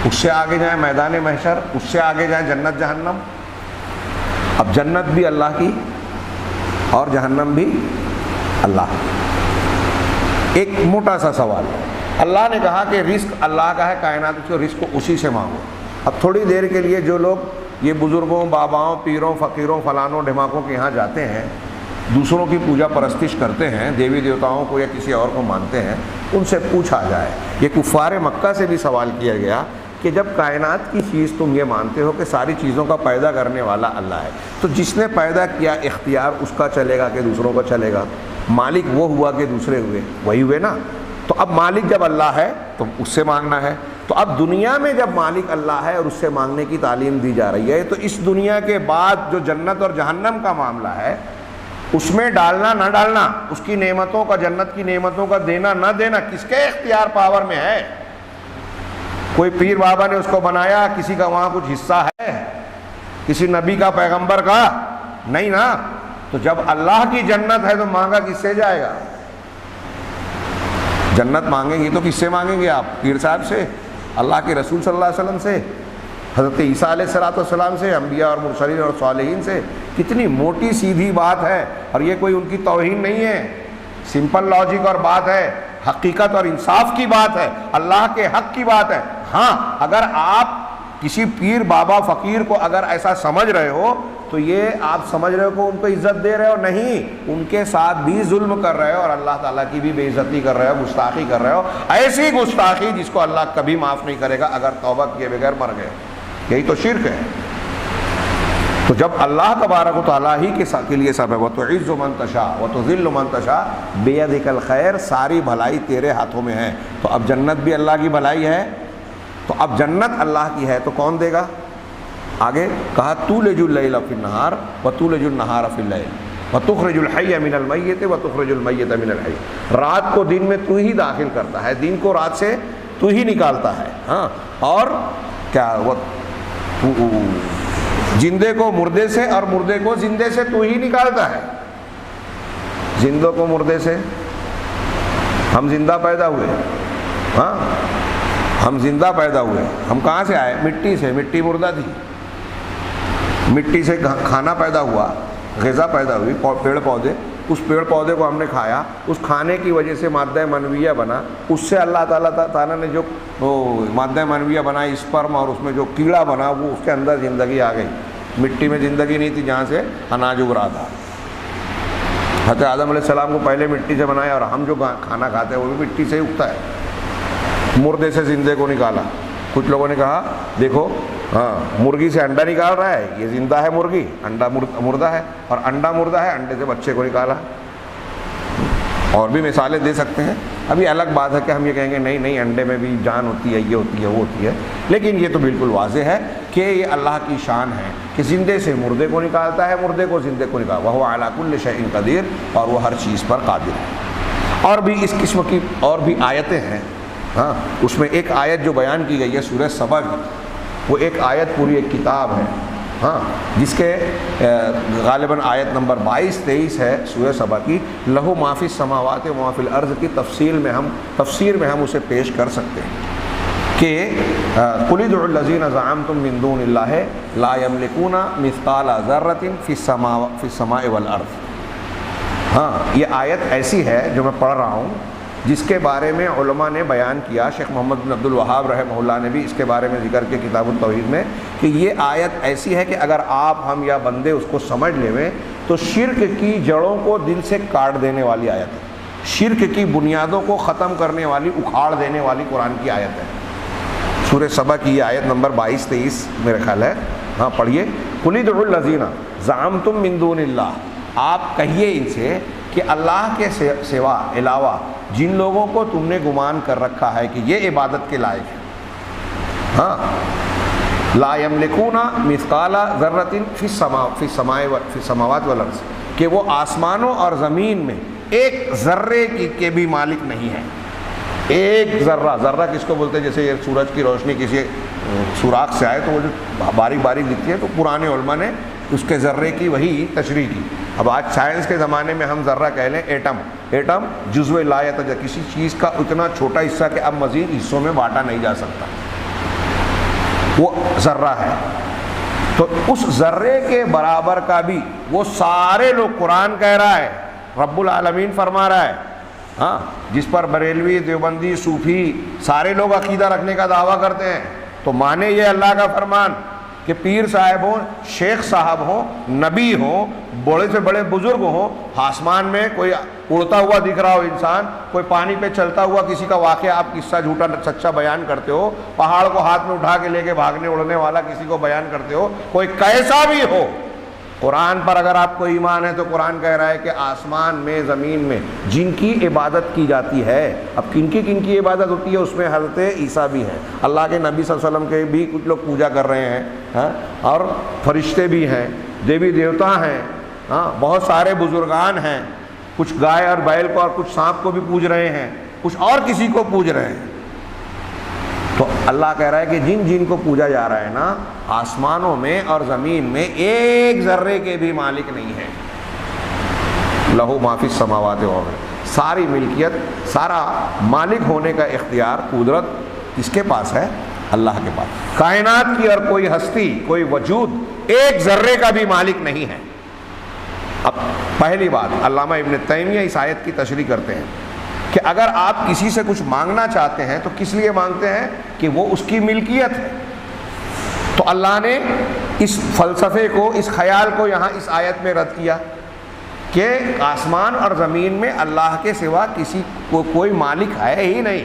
اس سے آگے جائیں میدان محشر، اس سے آگے جائیں جنت جہنم. اب جنت بھی اللہ کی اور جہنم بھی اللہ. ایک موٹا سا سوال، اللہ نے کہا کہ رزق اللہ کا ہے، کائنات کے رزق کو اسی سے مانگو. اب تھوڑی دیر کے لیے جو لوگ یہ بزرگوں، باباؤں، پیروں، فقیروں، فلانوں، ڈھماکوں کے یہاں جاتے ہیں، دوسروں کی پوجا پرستش کرتے ہیں، دیوی دیوتاؤں کو یا کسی اور کو مانتے ہیں، ان سے پوچھا جائے. یہ کفار مکہ سے بھی سوال کیا گیا کہ جب کائنات کی چیز تم یہ مانتے ہو کہ ساری چیزوں کا پیدا کرنے والا اللہ ہے، تو جس نے پیدا کیا اختیار اس کا چلے گا کہ دوسروں کا چلے گا؟ مالک وہ ہوا کہ دوسرے ہوئے؟ وہی ہوئے نا. تو اب مالک جب اللہ ہے تو اس سے مانگنا ہے. تو اب دنیا میں جب مالک اللہ ہے اور اس سے مانگنے کی تعلیم دی جا رہی ہے، تو اس دنیا کے بعد جو جنت اور جہنم کا معاملہ ہے، اس میں ڈالنا نہ ڈالنا، اس کی نعمتوں کا، جنت کی نعمتوں کا دینا نہ دینا کس کے اختیار، پاور میں ہے؟ کوئی پیر بابا نے اس کو بنایا؟ کسی کا وہاں کچھ حصہ ہے؟ کسی نبی کا، پیغمبر کا؟ نہیں نا. تو جب اللہ کی جنت ہے تو مانگا کس سے جائے گا؟ جنت مانگیں گے تو کس سے مانگیں گے آپ؟ پیر صاحب سے، اللہ کے رسول صلی اللہ علیہ وسلم سے، حضرت عیسیٰ علیہ السلام سے، انبیاء اور مرسلین اور صالحین سے. کتنی موٹی سیدھی بات ہے، اور یہ کوئی ان کی توہین نہیں ہے، سمپل لاجک اور بات ہے، حقیقت اور انصاف کی بات ہے، اللہ کے حق کی بات ہے. ہاں اگر آپ کسی پیر، بابا، فقیر کو اگر ایسا سمجھ رہے ہو تو یہ آپ سمجھ رہے ہو کہ ان کو عزت دے رہے ہو؟ نہیں، ان کے ساتھ بھی ظلم کر رہے ہو اور اللہ تعالیٰ کی بھی بے عزتی کر رہے ہو، گستاخی کر رہے ہو، ایسی گستاخی جس کو اللہ کبھی معاف نہیں کرے گا اگر توبہ کیے بغیر مر گئے. یہی تو شرک ہے. تو جب اللہ تبارک و تعالیٰ ہی کے لیے سب ہے، وَتُعِزُّ مَن تَشَاءُ وَتُذِلُّ مَن تَشَاءُ بِيَدِكَ الْخَيْرُ، ساری بھلائی تیرے ہاتھوں میں ہے. تو اب جنت بھی اللہ کی بھلائی ہے. تو اب جنت اللہ کی ہے تو کون دے گا؟ آگے کہا تولج اللیل فی النہار وتولج النہار فی اللیل وتخرج الحی من المیت وتخرج المیت من الحی. رات کو دن میں تو ہی داخل کرتا ہے، دن کو رات سے تو ہی نکالتا ہے. ہاں، اور کیا زندے کو مردے سے اور مردے کو زندے سے تو ہی نکالتا ہے. زندوں کو مردے سے، ہم زندہ پیدا ہوئے. ہاں ہم زندہ پیدا ہوئے. ہم کہاں سے آئے؟ مٹی سے. مٹی مردہ تھی، مٹی سے کھانا پیدا ہوا، غذا پیدا ہوئی، پیڑ پودے. اس پیڑ پودے کو ہم نے کھایا، اس کھانے کی وجہ سے مادہ منویہ بنا. اس سے اللہ تعالیٰ نے جو مادہ منویہ بنائی، اسپرم، اور اس میں جو کیڑا بنا، وہ اس کے اندر زندگی آ گئی. مٹی میں زندگی نہیں تھی جہاں سے اناج اگ رہا تھا. حضرت آدم علیہ السلام کو پہلے مٹی سے بنایا، اور ہم جو کھانا کھاتے ہیں وہ بھی مٹی سے ہی اگتا ہے. مردے سے زندے کو نکالا. کچھ لوگوں نے کہا دیکھو، ہاں مرغی سے انڈا نکال رہا ہے، یہ زندہ ہے مرغی، انڈا مردہ ہے، اور انڈا مردہ ہے، انڈے سے بچے کو نکالا. اور بھی مثالیں دے سکتے ہیں. ابھی الگ بات ہے کہ ہم یہ کہیں گے نہیں نہیں انڈے میں بھی جان ہوتی ہے، یہ ہوتی ہے، وہ ہوتی ہے، لیکن یہ تو بالکل واضح ہے کہ یہ اللہ کی شان ہے کہ زندے سے مردے کو نکالتا ہے، مردے کو زندے کو نکالتا ہے، وَهُوَ عَلَىٰ كُلِّ شَيْءٍ قَدِيرٌ، اور وہ ہر چیز پر قادر ہے۔ اور بھی اس قسم کی اور بھی آیتیں ہیں، ہاں اس میں ایک آیت جو بیان کی گئی ہے سورہ سبا کی، وہ ایک آیت پوری ایک کتاب ہے، ہاں جس کے غالباً آیت نمبر 22-23 ہے سورہ سبا کی، لہو ما فی السماوات و ما فی الارض کی تفسیر میں ہم اسے پیش کر سکتے ہیں کہ قل ادعوا الذین زعمتم من دون اللہ لا یملکون مثقال ذرۃ فی السماء والارض۔ ہاں یہ آیت ایسی ہے جو میں پڑھ رہا ہوں، جس کے بارے میں علماء نے بیان کیا، شیخ محمد بن عبد الوہاب رحمہ اللہ نے بھی اس کے بارے میں ذکر کیا کتاب التوحید میں، کہ یہ آیت ایسی ہے کہ اگر آپ ہم یا بندے اس کو سمجھ لیں تو شرک کی جڑوں کو دل سے کاٹ دینے والی آیت ہے، شرک کی بنیادوں کو ختم کرنے والی، اکھاڑ دینے والی قرآن کی آیت ہے۔ سورہ سبا کی یہ آیت نمبر 22-23 میرے خیال ہے، ہاں پڑھیے، قل ادعوا الذین زعمتم من دون اللہ، آپ کہیے ان سے کہ اللہ کے سوا علاوہ جن لوگوں کو تم نے گمان کر رکھا ہے کہ یہ عبادت کے لائق ہے، ہاں لا یملکون مثقال ذرۃ فی السماوات والارض، کہ وہ آسمانوں اور زمین میں ایک ذرے کے بھی مالک نہیں ہے۔ ایک ذرہ کس کو بولتے ہیں؟ جیسے یہ سورج کی روشنی کسی سوراخ سے آئے تو وہ جو باریک باریک دکھتی ہے، تو پرانے علماء نے اس کے ذرے کی وہی تشریح کی۔ اب آج سائنس کے زمانے میں ہم ذرہ کہہ لیں ایٹم جزو لا یتجزا، کسی چیز کا اتنا چھوٹا حصہ کہ اب مزید حصوں میں بانٹا نہیں جا سکتا، وہ ذرہ ہے۔ تو اس ذرے کے برابر کا بھی وہ سارے لوگ، قرآن کہہ رہا ہے، رب العالمین فرما رہا ہے، ہاں جس پر بریلوی، دیوبندی، صوفی سارے لوگ عقیدہ رکھنے کا دعویٰ کرتے ہیں، تو مانے یہ اللہ کا فرمان کہ پیر صاحب ہوں، شیخ صاحب ہوں، نبی ہوں، بڑے سے بڑے بزرگ ہوں، آسمان میں کوئی اڑتا ہوا دکھ رہا ہو انسان، کوئی پانی پہ چلتا ہوا کسی کا واقعہ آپ قصہ جھوٹا سچا بیان کرتے ہو، پہاڑ کو ہاتھ میں اٹھا کے لے کے بھاگنے اڑنے والا کسی کو بیان کرتے ہو، کوئی کیسا بھی ہو، قرآن پر اگر آپ کو ایمان ہے تو قرآن کہہ رہا ہے کہ آسمان میں، زمین میں جن کی عبادت کی جاتی ہے، اب کن کی عبادت ہوتی ہے، اس میں حضرت عیسیٰ بھی ہیں، اللہ کے نبی صلی اللہ علیہ وسلم کے بھی کچھ لوگ پوجا کر رہے ہیں، اور فرشتے بھی ہیں، دیوی دیوتا ہیں، ہاں بہت سارے بزرگان ہیں، کچھ گائے اور بیل کو اور کچھ سانپ کو بھی پوج رہے ہیں، کچھ اور کسی کو پوج رہے ہیں۔ تو اللہ کہہ رہا ہے کہ جن جن کو پوجا جا رہا ہے نا، آسمانوں میں اور زمین میں ایک ذرے کے بھی مالک نہیں ہے۔ لہو ما فی السماوات والارض، ساری ملکیت، سارا مالک ہونے کا اختیار، قدرت کس کے پاس ہے؟ اللہ کے پاس۔ کائنات کی اور کوئی ہستی، کوئی وجود ایک ذرے کا بھی مالک نہیں ہے۔ اب پہلی بات، علامہ ابن تیمیہ اس آیت کی تشریح کرتے ہیں کہ اگر آپ کسی سے کچھ مانگنا چاہتے ہیں تو کس لیے مانگتے ہیں؟ کہ وہ اس کی ملکیت ہے۔ تو اللہ نے اس فلسفے کو، اس خیال کو یہاں اس آیت میں رد کیا کہ آسمان اور زمین میں اللہ کے سوا کسی کو کوئی مالک ہے ہی نہیں۔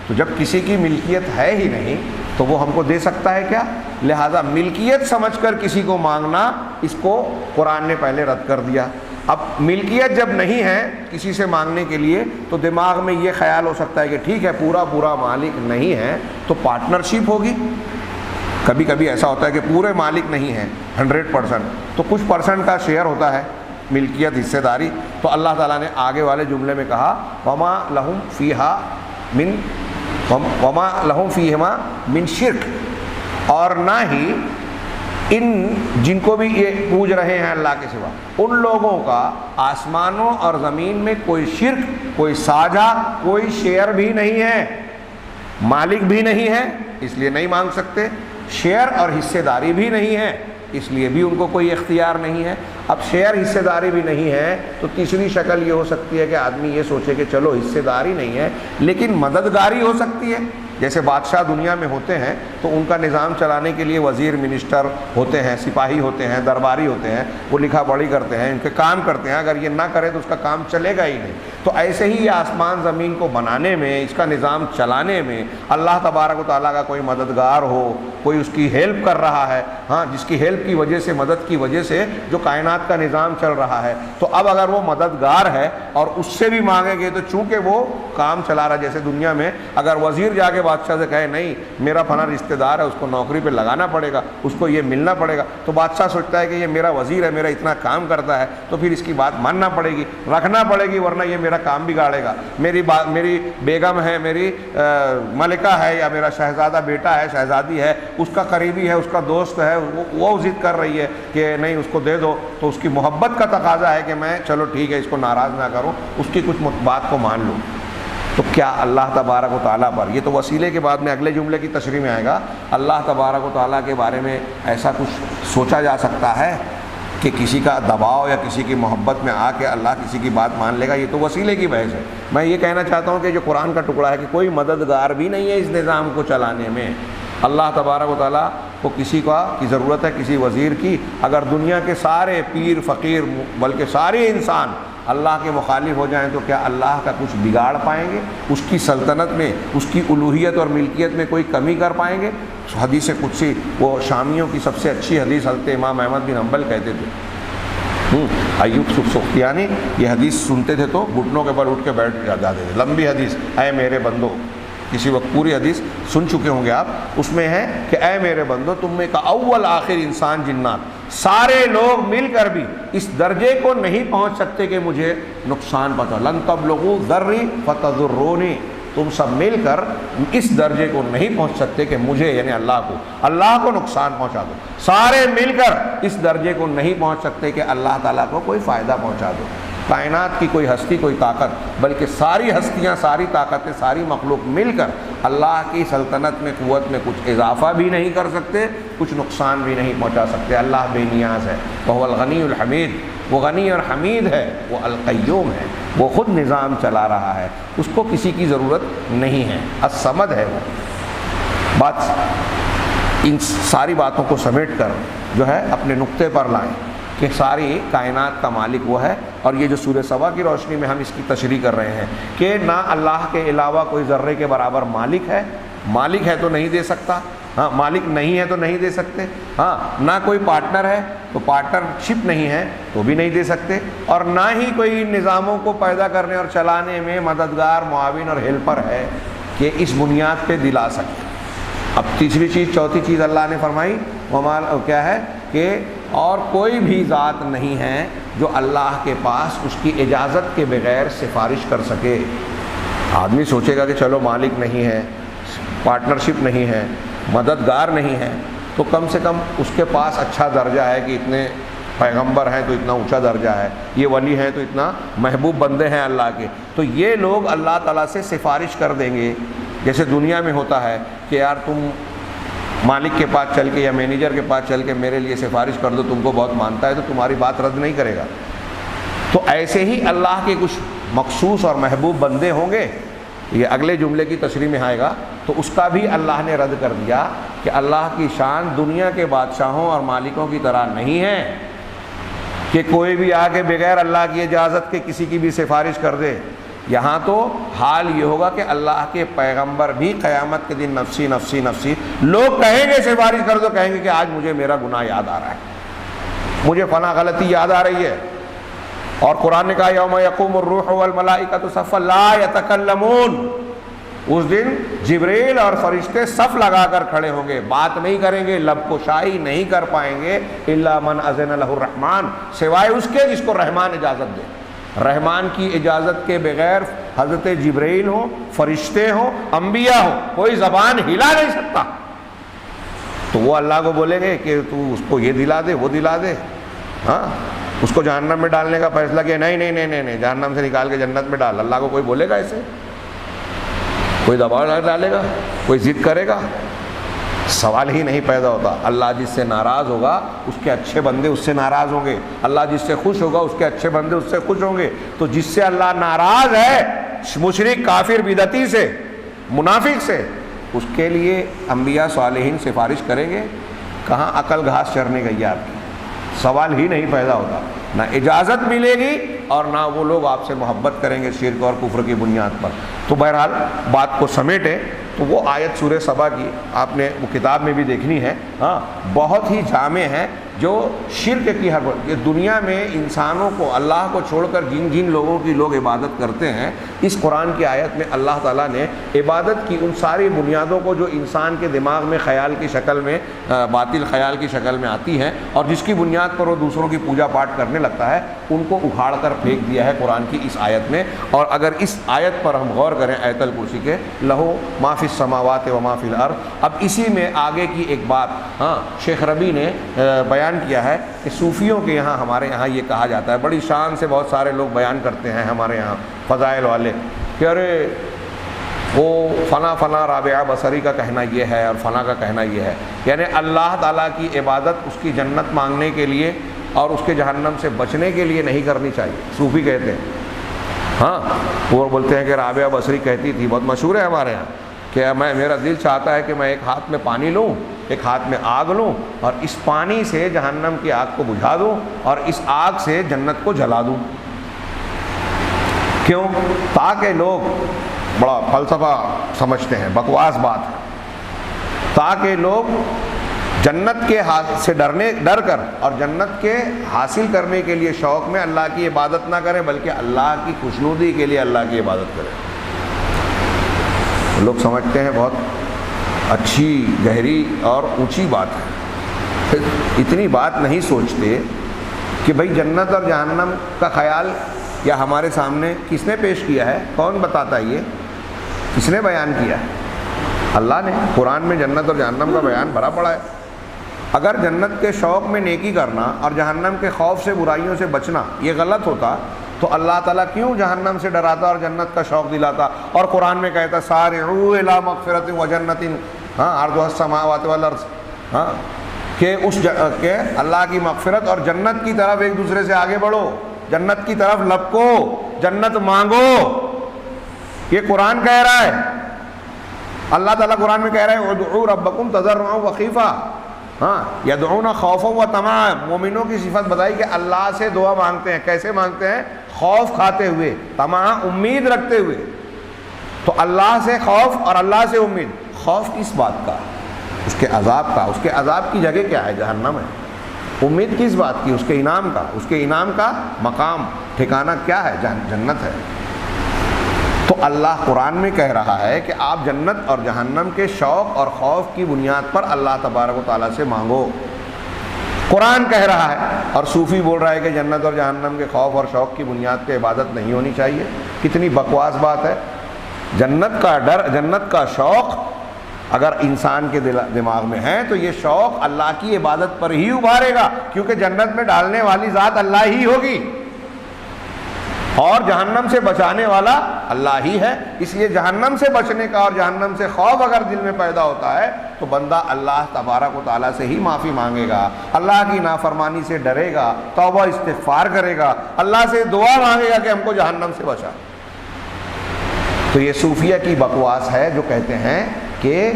تو جب کسی کی ملکیت ہے ہی نہیں تو وہ ہم کو دے سکتا ہے کیا؟ لہذا ملکیت سمجھ کر کسی کو مانگنا، اس کو قرآن نے پہلے رد کر دیا۔ اب ملکیت جب نہیں ہے کسی سے مانگنے کے لیے تو دماغ میں یہ خیال ہو سکتا ہے کہ ٹھیک ہے پورا مالک نہیں ہے تو پارٹنرشپ ہوگی۔ کبھی کبھی ایسا ہوتا ہے کہ پورے مالک نہیں ہیں 100%، تو کچھ پرسنٹ کا شیئر ہوتا ہے، ملکیت، حصے داری۔ تو اللہ تعالیٰ نے آگے والے جملے میں کہا وما لہم فیہما من شرک، اور نہ ہی ان جن کو بھی یہ پوج رہے ہیں اللہ کے سوا، ان لوگوں کا آسمانوں اور زمین میں کوئی شرک، کوئی ساجھا، کوئی شیئر بھی نہیں ہے، مالک بھی نہیں ہے، اس لیے نہیں مانگ سکتے، شیئر اور حصے داری بھی نہیں ہے، اس لیے بھی ان کو کوئی اختیار نہیں ہے۔ اب شیئر حصے داری بھی نہیں ہے تو تیسری شکل یہ ہو سکتی ہے کہ آدمی یہ سوچے کہ چلو حصے داری نہیں ہے لیکن مددگاری ہو سکتی ہے، جیسے بادشاہ دنیا میں ہوتے ہیں تو ان کا نظام چلانے کے لیے وزیر منسٹر ہوتے ہیں، سپاہی ہوتے ہیں، درباری ہوتے ہیں، وہ لکھا پڑھی کرتے ہیں، ان کے کام کرتے ہیں، اگر یہ نہ کرے تو اس کا کام چلے گا ہی نہیں۔ تو ایسے ہی یہ آسمان زمین کو بنانے میں، اس کا نظام چلانے میں اللہ تبارک و تعالیٰ کا کوئی مددگار ہو، کوئی اس کی ہیلپ کر رہا ہے، ہاں، جس کی ہیلپ کی وجہ سے، مدد کی وجہ سے جو کائنات کا نظام چل رہا ہے، تو اب اگر وہ مددگار ہے اور اس سے بھی مانگیں گے تو چونکہ وہ کام چلا رہا، جیسے دنیا میں اگر وزیر جا کے بادشاہ سے کہے نہیں میرا فلاں رشتہ دار ہے، اس کو نوکری پہ لگانا پڑے گا، اس کو یہ ملنا پڑے گا، تو بادشاہ سوچتا ہے کہ یہ میرا وزیر ہے، میرا اتنا کام کرتا ہے، تو پھر اس کی بات ماننا پڑے گی، رکھنا پڑے گی، ورنہ یہ میرا کام بگاڑے گا۔ میری بیگم ہے، میری ملکہ ہے، یا میرا شہزادہ بیٹا ہے، شہزادی ہے، اس کا قریبی ہے، اس کا دوست ہے، وہ ضد کر رہی ہے کہ نہیں اس کو دے دو، تو اس کی محبت کا تقاضا ہے کہ میں چلو ٹھیک ہے، اس کو ناراض نہ کروں، اس کی کچھ بات کو مان لوں۔ تو کیا اللہ تبارک و تعالیٰ پر، یہ تو وسیلے کے بعد میں اگلے جملے کی تشریح میں آئے گا، اللہ تبارک و تعالیٰ کے بارے میں ایسا کچھ سوچا جا سکتا ہے کہ کسی کا دباؤ یا کسی کی محبت میں آ کے اللہ کسی کی بات مان لے گا؟ یہ تو وسیلے کی بحث ہے۔ میں یہ کہنا چاہتا ہوں کہ جو قرآن کا ٹکڑا ہے کہ کوئی مددگار بھی نہیں ہے اس نظام کو چلانے میں۔ اللہ تبارک و تعالیٰ کو کسی کی ضرورت ہے، کسی وزیر کی؟ اگر دنیا کے سارے پیر فقیر بلکہ سارے انسان اللہ کے مخالف ہو جائیں تو کیا اللہ کا کچھ بگاڑ پائیں گے؟ اس کی سلطنت میں، اس کی الوہیت اور ملکیت میں کوئی کمی کر پائیں گے؟ حدیث قدسی، وہ شامیوں کی سب سے اچھی حدیث حضرت امام احمد بن حنبل کہتے تھے، ایوب سختیانی یہ حدیث سنتے تھے تو گھٹنوں کے بل اٹھ کے بیٹھ جاتے تھے، لمبی حدیث، اے میرے بندو، کسی وقت پوری حدیث سن چکے ہوں گے آپ، اس میں ہے کہ اے میرے بندو، تم میں کا اول آخر انسان جنات سارے لوگ مل کر بھی اس درجے کو نہیں پہنچ سکتے کہ مجھے نقصان پہنچا، لن تبلغوا ضری فتضرونی، تم سب مل کر اس درجے کو نہیں پہنچ سکتے کہ مجھے یعنی اللہ کو نقصان پہنچا دو، سارے مل کر اس درجے کو نہیں پہنچ سکتے کہ اللہ تعالیٰ کو کوئی فائدہ پہنچا دو۔ کائنات کی کوئی ہستی، کوئی طاقت، بلکہ ساری ہستیاں، ساری طاقتیں، ساری مخلوق مل کر اللہ کی سلطنت میں، قوت میں کچھ اضافہ بھی نہیں کر سکتے، کچھ نقصان بھی نہیں پہنچا سکتے۔ اللہ بے نیاز ہے، وہ الغنی الحمید، وہ غنی اور حمید ہے، وہ القیوم ہے، وہ خود نظام چلا رہا ہے، اس کو کسی کی ضرورت نہیں ہے، الصمد ہے وہ۔ بات ان ساری باتوں کو سمیٹ کر جو ہے اپنے نقطے پر لائیں کہ ساری کائنات کا مالک وہ ہے، اور یہ جو سورہ سبا کی روشنی میں ہم اس کی تشریح کر رہے ہیں کہ نہ اللہ کے علاوہ کوئی ذرے کے برابر مالک ہے، مالک ہے تو نہیں دے سکتا، ہاں، مالک نہیں ہے تو نہیں دے سکتے، ہاں، نہ کوئی پارٹنر ہے تو پارٹنرشپ نہیں ہے تو بھی نہیں دے سکتے، اور نہ ہی کوئی نظاموں کو پیدا کرنے اور چلانے میں مددگار، معاون اور ہیلپر ہے کہ اس بنیاد پہ دلا سکتے۔ اب تیسری چیز، چوتھی چیز اللہ نے فرمائی، وہ کیا ہے کہ اور کوئی بھی ذات نہیں ہے جو اللہ کے پاس اس کی اجازت کے بغیر سفارش کر سکے۔ آدمی سوچے گا کہ چلو مالک نہیں ہے، پارٹنرشپ نہیں ہے، مددگار نہیں ہے، تو کم سے کم اس کے پاس اچھا درجہ ہے کہ اتنے پیغمبر ہیں تو اتنا اونچا درجہ ہے، یہ ولی ہیں تو اتنا محبوب بندے ہیں اللہ کے، تو یہ لوگ اللہ تعالیٰ سے سفارش کر دیں گے۔ جیسے دنیا میں ہوتا ہے کہ یار تم مالک کے پاس چل کے یا مینیجر کے پاس چل کے میرے لیے سفارش کر دو، تم کو بہت مانتا ہے تو تمہاری بات رد نہیں کرے گا، تو ایسے ہی اللہ کے کچھ مخصوص اور محبوب بندے ہوں گے، یہ اگلے جملے کی تشریح میں آئے گا، تو اس کا بھی اللہ نے رد کر دیا کہ اللہ کی شان دنیا کے بادشاہوں اور مالکوں کی طرح نہیں ہے کہ کوئی بھی آگے بغیر اللہ کی اجازت کے کسی کی بھی سفارش کر دے۔ یہاں تو حال یہ ہوگا کہ اللہ کے پیغمبر بھی قیامت کے دن نفسی نفسی نفسی، لوگ کہیں گے سفارش کر دو، کہیں گے کہ آج مجھے میرا گناہ یاد آ رہا ہے، مجھے فلاں غلطی یاد آ رہی ہے، اور قرآن نے کہا یوم یقوم الروح والملائکۃ صفا لا یتکلمون، اس دن جبریل اور فرشتے صف لگا کر کھڑے ہوں گے، بات نہیں کریں گے، لب کشائی نہیں کر پائیں گے، الا من اذن له الرحمن، سوائے اس کے جس کو رحمان اجازت دے۔ رحمان کی اجازت کے بغیر حضرت جبرائیل ہوں، فرشتے ہوں، انبیاء ہوں، کوئی زبان ہلا نہیں سکتا، تو وہ اللہ کو بولیں گے کہ تو اس کو یہ دلا دے، وہ دلا دے، ہاں، اس کو جہنم میں ڈالنے کا فیصلہ کیا، نہیں نہیں نہیں نہیں، جہنم سے نکال کے جنت میں ڈال، اللہ کو کوئی بولے گا ایسے؟ کوئی دباؤ ڈالے گا؟ کوئی ضد کرے گا؟ سوال ہی نہیں پیدا ہوتا۔ اللہ جس سے ناراض ہوگا اس کے اچھے بندے اس سے ناراض ہوں گے، اللہ جس سے خوش ہوگا اس کے اچھے بندے اس سے خوش ہوں گے، تو جس سے اللہ ناراض ہے، مشرک، کافر، بدعتی سے، منافق سے، اس کے لیے انبیاء صالحین سفارش کریں گے؟ کہاں عقل گھاس چرنے گئی ہے آپ کی، سوال ہی نہیں پیدا ہوتا، نہ اجازت ملے گی اور نہ وہ لوگ آپ سے محبت کریں گے شرک اور کفر کی بنیاد پر۔ تو بہرحال بات کو سمیٹے تو وہ آیت سورہ سبا کی آپ نے وہ کتاب میں بھی دیکھنی ہے، ہاں بہت ہی جامع ہے، جو شرک کی ہر دنیا میں انسانوں کو اللہ کو چھوڑ کر جن جن لوگوں کی لوگ عبادت کرتے ہیں، اس قرآن کی آیت میں اللہ تعالیٰ نے عبادت کی ان ساری بنیادوں کو جو انسان کے دماغ میں خیال کی شکل میں باطل خیال کی شکل میں آتی ہیں اور جس کی بنیاد پر وہ دوسروں کی پوجا پاٹ کرنے لگتا ہے، ان کو اکھاڑ کر پھینک دیا ہے قرآن کی اس آیت میں۔ اور اگر اس آیت پر ہم غور کریں آیت الکرسی کے، لہو ما فی السماوات و ما فی الارض، اب اسی میں آگے کی ایک بات ہاں شیخ ربیع نے بیان کیا ہے کہ صوفیوں کے یہاں ہمارے یہاں یہ کہا جاتا ہے، بڑی شان سے بہت سارے لوگ بیان کرتے ہیں ہمارے یہاں فضائل والے کہ ارے وہ فلاں فلاں رابعہ بصری کا کہنا یہ ہے اور فلاں کا کہنا یہ ہے، یعنی اللہ تعالیٰ کی عبادت اس کی جنت مانگنے کے لیے اور اس کے جہنم سے بچنے کے لیے نہیں کرنی چاہیے، صوفی کہتے ہیں۔ ہاں وہ بولتے ہیں کہ رابعہ بصری کہتی تھی، بہت مشہور ہے ہمارے یہاں، کہ میرا دل چاہتا ہے کہ میں ایک ہاتھ میں پانی لوں، ایک ہاتھ میں آگ لوں اور اس پانی سے جہنم کی آگ کو بجھا دوں اور اس آگ سے جنت کو جلا دوں۔ کیوں؟ تاکہ لوگ بڑا فلسفہ سمجھتے ہیں، بکواس بات ہے، تاکہ لوگ جنت کے سے ڈر کر اور جنت کے حاصل کرنے کے لیے شوق میں اللہ کی عبادت نہ کریں بلکہ اللہ کی خوشنودی کے لیے اللہ کی عبادت کریں۔ لوگ سمجھتے ہیں بہت اچھی گہری اور اونچی بات ہے، اتنی بات نہیں سوچتے کہ بھئی جنت اور جہنم کا خیال یا ہمارے سامنے کس نے پیش کیا ہے، کون بتاتا ہے، یہ کس نے بیان کیا ہے؟ اللہ نے۔ قرآن میں جنت اور جہنم کا بیان بھرا پڑا ہے۔ اگر جنت کے شوق میں نیکی کرنا اور جہنم کے خوف سے برائیوں سے بچنا یہ غلط ہوتا تو اللہ تعالیٰ کیوں جہنم سے ڈراتا اور جنت کا شوق دلاتا اور قرآن میں کہتا سارعوا الی مغفرۃ و جنت عرضها السماوات والارض، ہاں کہ کہ اللہ کی مغفرت اور جنت کی طرف ایک دوسرے سے آگے بڑھو، جنت کی طرف لپکو، جنت مانگو۔ یہ قرآن کہہ رہا ہے، اللہ تعالیٰ قرآن میں کہہ رہا ہے ادعوا ربکم تضرعا وخیفا، ہاں یدعون خوفا و طمعا۔ مومنوں کی صفت بتائی کہ اللہ سے دعا مانگتے ہیں، کیسے مانگتے ہیں؟ خوف کھاتے ہوئے، طمعا امید رکھتے ہوئے۔ تو اللہ سے خوف اور اللہ سے امید۔ خوف کس بات کا؟ اس کے عذاب کا۔ اس کے عذاب کی جگہ کیا ہے؟ جہنم ہے۔ امید کس بات کی؟ اس کے انعام کا۔ اس کے انعام کا مقام ٹھکانہ کیا ہے؟ جنت ہے۔ تو اللہ قرآن میں کہہ رہا ہے کہ آپ جنت اور جہنم کے شوق اور خوف کی بنیاد پر اللہ تبارک و تعالیٰ سے مانگو، قرآن کہہ رہا ہے۔ اور صوفی بول رہا ہے کہ جنت اور جہنم کے خوف اور شوق کی بنیاد پہ عبادت نہیں ہونی چاہیے۔ کتنی بکواس بات ہے۔ جنت کا ڈر، جنت کا شوق اگر انسان کے دماغ میں ہے تو یہ شوق اللہ کی عبادت پر ہی ابھارے گا، کیونکہ جنت میں ڈالنے والی ذات اللہ ہی ہوگی اور جہنم سے بچانے والا اللہ ہی ہے۔ اس لیے جہنم سے بچنے کا اور جہنم سے خوف اگر دل میں پیدا ہوتا ہے تو بندہ اللہ تبارک و تعالیٰ سے ہی معافی مانگے گا، اللہ کی نافرمانی سے ڈرے گا، توبہ استغفار کرے گا، اللہ سے دعا مانگے گا کہ ہم کو جہنم سے بچا۔ تو یہ صوفیہ کی بکواس ہے جو کہتے ہیں کہ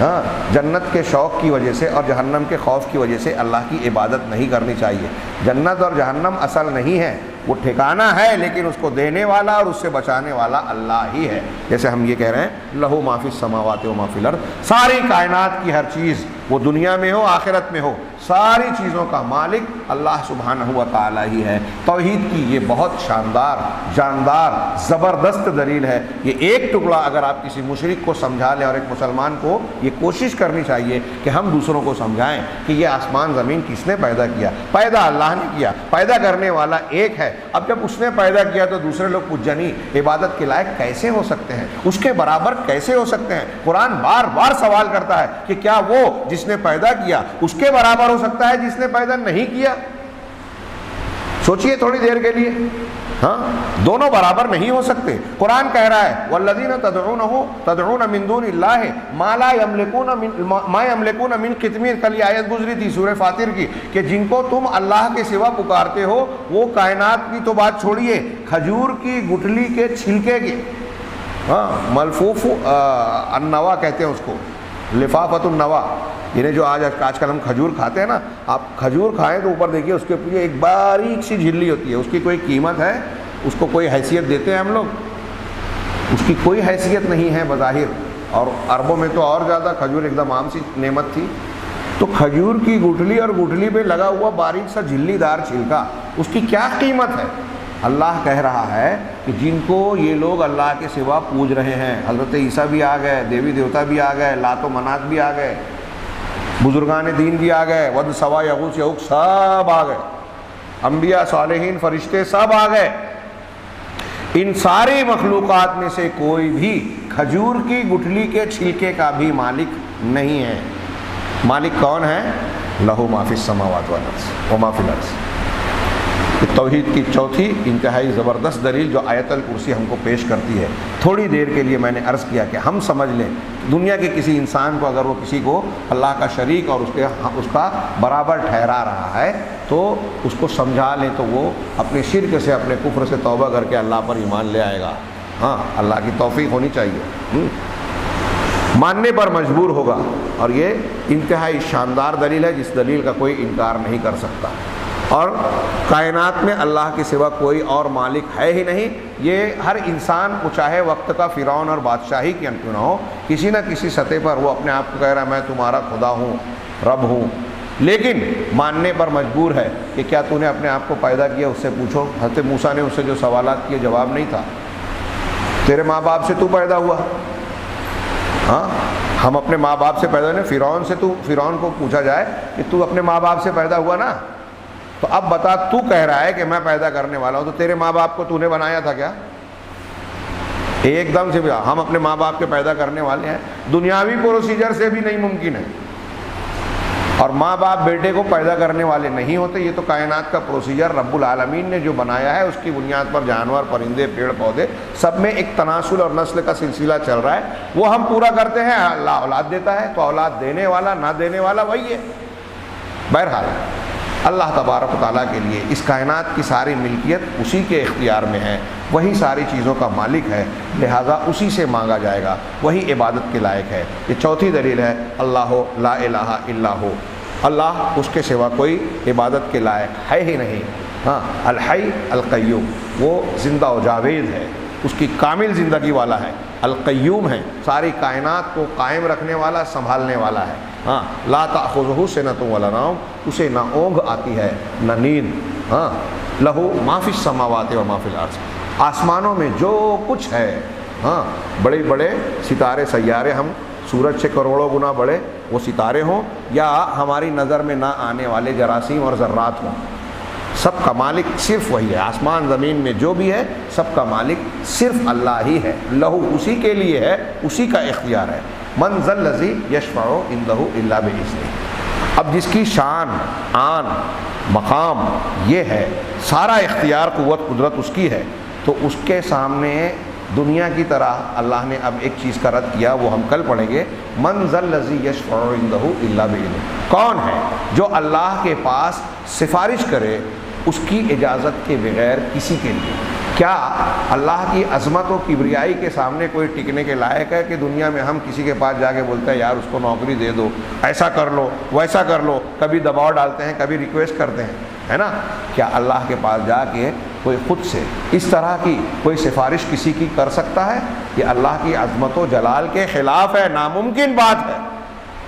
ہاں جنت کے شوق کی وجہ سے اور جہنم کے خوف کی وجہ سے اللہ کی عبادت نہیں کرنی چاہیے۔ جنت اور جہنم اصل نہیں ہے، وہ ٹھکانہ ہے، لیکن اس کو دینے والا اور اس سے بچانے والا اللہ ہی ہے۔ جیسے ہم یہ کہہ رہے ہیں لہو ما فی السماوات و ما فی الارض، ساری کائنات کی ہر چیز، وہ دنیا میں ہو آخرت میں ہو، ساری چیزوں کا مالک اللہ سبحانہ و تعالی ہی ہے۔ توحید کی یہ بہت شاندار، جاندار، زبردست دلیل ہے۔ یہ ایک ٹکڑا اگر آپ کسی مشرک کو سمجھا لیں، اور ایک مسلمان کو یہ کوشش کرنی چاہیے کہ ہم دوسروں کو سمجھائیں کہ یہ آسمان زمین کس نے پیدا کیا؟ پیدا اللہ نے کیا، پیدا کرنے والا ایک ہے۔ اب جب اس نے پیدا کیا تو دوسرے لوگ پجنی عبادت کے لائق کیسے ہو سکتے ہیں؟ اس کے برابر کیسے ہو سکتے ہیں؟ قرآن بار بار سوال کرتا ہے کہ کیا وہ جس نے پیدا کیا اس کے برابر ہو سکتا ہے جس نے پیدا نہیں کیا؟ سوچئے تھوڑی دیر کے لیے، ہاں دونوں برابر نہیں ہو سکتے۔ قرآن کہہ رہا ہے والذین تدعون من دون اللہ ما یملکون من قطمیر، کل یہ آیت گزری تھی سورہ فاطر کی کہ جن کو تم اللہ کے سوا پکارتے ہو وہ کائنات کی تو بات چھوڑیے، کھجور کی گٹھلی کے چھلکے کی ہاں ملفوف النوا کہتے ہیں اس کو، لفافت النوا، یعنی جو آج کل ہم کھجور کھاتے ہیں نا، آپ کھجور کھائیں تو اوپر دیکھیے اس کے اوپر ایک باریک سی جھلی ہوتی ہے، اس کی کوئی قیمت ہے، اس کو کوئی حیثیت دیتے ہیں ہم لوگ؟ اس کی کوئی حیثیت نہیں ہے بظاہر، اور عربوں میں تو اور زیادہ کھجور ایک دم عام سی نعمت تھی۔ تو کھجور کی گٹھلی اور گٹھلی پہ لگا ہوا باریک سا جھلی دار چھلکا، اس کی کیا قیمت ہے؟ اللہ کہہ رہا ہے کہ جن کو یہ لوگ اللہ کے سوا پوج رہے ہیں، حضرت عیسیٰ بھی آ گئے، دیوی دیوتا بھی آ گئے، لات و منات بھی آ گئے، بزرگان دین بھی آ گئے، ود سوا یغوث یعوق سب آ گئے، انبیاء صالحین فرشتے سب آ گئے، ان ساری مخلوقات میں سے کوئی بھی کھجور کی گٹھلی کے چھلکے کا بھی مالک نہیں ہے۔ مالک کون ہے؟ لہو ما فی السماوات والارض وما فی الارض۔ توحید کی چوتھی انتہائی زبردست دلیل جو آیت الکرسی ہم کو پیش کرتی ہے، تھوڑی دیر کے لیے میں نے عرض کیا کہ ہم سمجھ لیں دنیا کے کسی انسان کو اگر وہ کسی کو اللہ کا شریک اور اس کا برابر ٹھہرا رہا ہے تو اس کو سمجھا لیں تو وہ اپنے شرک سے، اپنے کفر سے توبہ کر کے اللہ پر ایمان لے آئے گا۔ ہاں، اللہ کی توفیق ہونی چاہیے، ماننے پر مجبور ہوگا، اور یہ انتہائی شاندار دلیل ہے جس دلیل کا کوئی انکار نہیں کر سکتا۔ اور کائنات میں اللہ کے سوا کوئی اور مالک ہے ہی نہیں۔ یہ ہر انسان کو، چاہے وقت کا فرعون اور بادشاہی کیوں نہ ہو، کسی نہ کسی سطح پر وہ اپنے آپ کو کہہ رہا ہے میں تمہارا خدا ہوں، رب ہوں، لیکن ماننے پر مجبور ہے کہ کیا تو نے اپنے آپ کو پیدا کیا؟ اس سے پوچھو۔ حضرت موسیٰ نے اس سے جو سوالات کیے جواب نہیں تھا۔ تیرے ماں باپ سے تو پیدا ہوا؟ ہاں، ہم اپنے ماں باپ سے پیدا ہوئے۔ فرعون کو پوچھا جائے کہ تو اپنے ماں باپ سے پیدا ہوا نا، تو اب بتا، تو کہہ رہا ہے کہ میں پیدا کرنے والا ہوں، تو تیرے ماں باپ کو تو نے بنایا تھا کیا؟ ایک دم سے بھی ہم اپنے ماں باپ کے پیدا کرنے والے ہیں، دنیاوی پروسیجر سے بھی نہیں ممکن ہے۔ اور ماں باپ بیٹے کو پیدا کرنے والے نہیں ہوتے، یہ تو کائنات کا پروسیجر رب العالمین نے جو بنایا ہے، اس کی بنیاد پر جانور، پرندے، پیڑ پودے سب میں ایک تناسل اور نسل کا سلسلہ چل رہا ہے، وہ ہم پورا کرتے ہیں۔ اللہ اولاد دیتا ہے تو اولاد دینے والا نہ دینے والا وہی ہے۔ بہرحال اللہ تبارک و تعالیٰ کے لیے اس کائنات کی ساری ملکیت اسی کے اختیار میں ہے، وہی ساری چیزوں کا مالک ہے، لہٰذا اسی سے مانگا جائے گا، وہی عبادت کے لائق ہے۔ یہ چوتھی دلیل ہے، اللہ لا الہ الا ہو، اللہ اس کے سوا کوئی عبادت کے لائق ہے ہی نہیں۔ ہاں، الحی القیوم، وہ زندہ و جاوید ہے، اس کی کامل زندگی والا ہے، القیوم ہے، ساری کائنات کو قائم رکھنے والا، سنبھالنے والا ہے۔ ہاں، لا تأخذہ سنۃ ولا نوم، اسے نہ اونگ آتی ہے نہ نیند۔ ہاں، لہو ما فی السماوات و ما فی الارض، آسمانوں میں جو کچھ ہے، ہاں، بڑے بڑے ستارے سیارے، ہم سورج سے کروڑوں گنا بڑے وہ ستارے ہوں، یا ہماری نظر میں نہ آنے والے جراثیم اور ذرات ہوں، سب کا مالک صرف وہی ہے۔ آسمان زمین میں جو بھی ہے سب کا مالک صرف اللہ ہی ہے، لہو اسی کے لیے ہے، اسی کا اختیار ہے۔ من ذا الذی یشفع عندہ الا باذنہ، اب جس کی شان، آن، مقام یہ ہے، سارا اختیار، قوت، قدرت اس کی ہے، تو اس کے سامنے دنیا کی طرح اللہ نے اب ایک چیز کا رد کیا، وہ ہم کل پڑھیں گے۔ من ذا الذی یشفع عندہ الا باذنہ، کون ہے جو اللہ کے پاس سفارش کرے اس کی اجازت کے بغیر کسی کے لیے؟ کیا اللہ کی عظمت و کبریائی کے سامنے کوئی ٹکنے کے لائق ہے کہ دنیا میں ہم کسی کے پاس جا کے بولتے ہیں یار اس کو نوکری دے دو، ایسا کر لو، ویسا کر لو، کبھی دباؤ ڈالتے ہیں، کبھی ریکویسٹ کرتے ہیں، ہے نا؟ کیا اللہ کے پاس جا کے کوئی خود سے اس طرح کی کوئی سفارش کسی کی کر سکتا ہے؟ یہ اللہ کی عظمت و جلال کے خلاف ہے، ناممکن بات ہے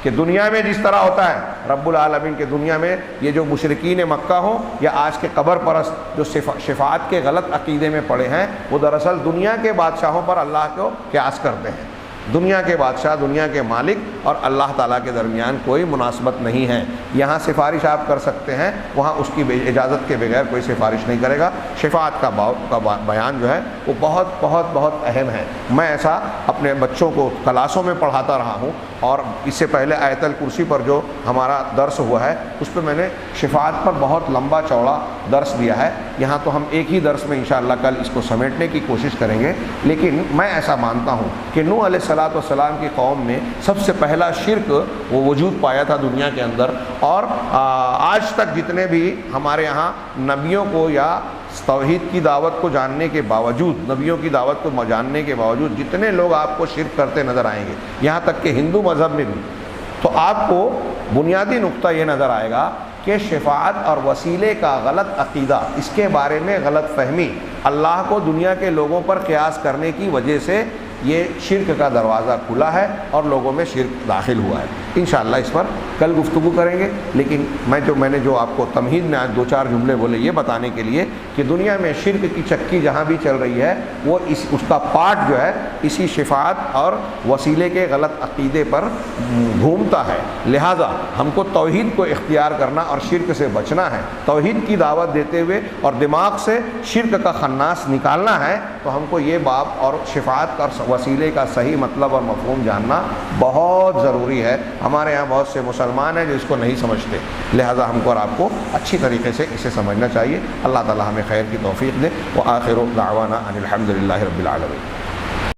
کہ دنیا میں جس طرح ہوتا ہے رب العالمین کے دنیا میں یہ جو مشرکین مکہ ہوں یا آج کے قبر پرست جو شفاعت کے غلط عقیدے میں پڑے ہیں، وہ دراصل دنیا کے بادشاہوں پر اللہ کو قیاس کرتے ہیں۔ دنیا کے بادشاہ، دنیا کے مالک اور اللہ تعالیٰ کے درمیان کوئی مناسبت نہیں ہے۔ یہاں سفارش آپ کر سکتے ہیں، وہاں اس کی اجازت کے بغیر کوئی سفارش نہیں کرے گا۔ شفاعت کا بیان جو ہے وہ بہت بہت بہت اہم ہے۔ میں ایسا اپنے بچوں کو کلاسوں میں پڑھاتا رہا ہوں، اور اس سے پہلے آیت الکرسی پر جو ہمارا درس ہوا ہے اس پہ میں نے شفاعت پر بہت لمبا چوڑا درس دیا ہے۔ یہاں تو ہم ایک ہی درس میں انشاءاللہ کل اس کو سمیٹنے کی کوشش کریں گے، لیکن میں ایسا مانتا ہوں کہ نوح علیہ السلام کی قوم میں سب سے پہلا شرک وہ وجود پایا تھا دنیا کے اندر، اور آج تک جتنے بھی ہمارے یہاں نبیوں کو یا توحید کی دعوت کو جاننے کے باوجود، نبیوں کی دعوت کو جاننے کے باوجود جتنے لوگ آپ کو شرک کرتے نظر آئیں گے، یہاں تک کہ ہندو مذہب میں بھی، تو آپ کو بنیادی نقطہ یہ نظر آئے گا کہ شفاعت اور وسیلے کا غلط عقیدہ، اس کے بارے میں غلط فہمی، اللہ کو دنیا کے لوگوں پر قیاس کرنے کی وجہ سے یہ شرک کا دروازہ کھلا ہے اور لوگوں میں شرک داخل ہوا ہے۔ انشاءاللہ اس پر کل گفتگو کریں گے، لیکن میں نے جو آپ کو تمہید میں آج 2-4 جملے بولے یہ بتانے کے لیے کہ دنیا میں شرک کی چکی جہاں بھی چل رہی ہے وہ اس کا پارٹ جو ہے اسی شفاعت اور وسیلے کے غلط عقیدے پر گھومتا ہے۔ لہٰذا ہم کو توحید کو اختیار کرنا اور شرک سے بچنا ہے، توحید کی دعوت دیتے ہوئے اور دماغ سے شرک کا خناس نکالنا ہے، تو ہم کو یہ باب اور شفاعت اور وسیلے کا صحیح مطلب اور مفہوم جاننا بہت ضروری ہے۔ ہمارے یہاں بہت سے مسلمان ہیں جو اس کو نہیں سمجھتے، لہذا ہم کو اور آپ کو اچھی طریقے سے اسے سمجھنا چاہیے۔ اللہ تعالی ہمیں خیر کی توفیق دے۔ وآخر دعوانا ان الحمد للہ رب العالمین۔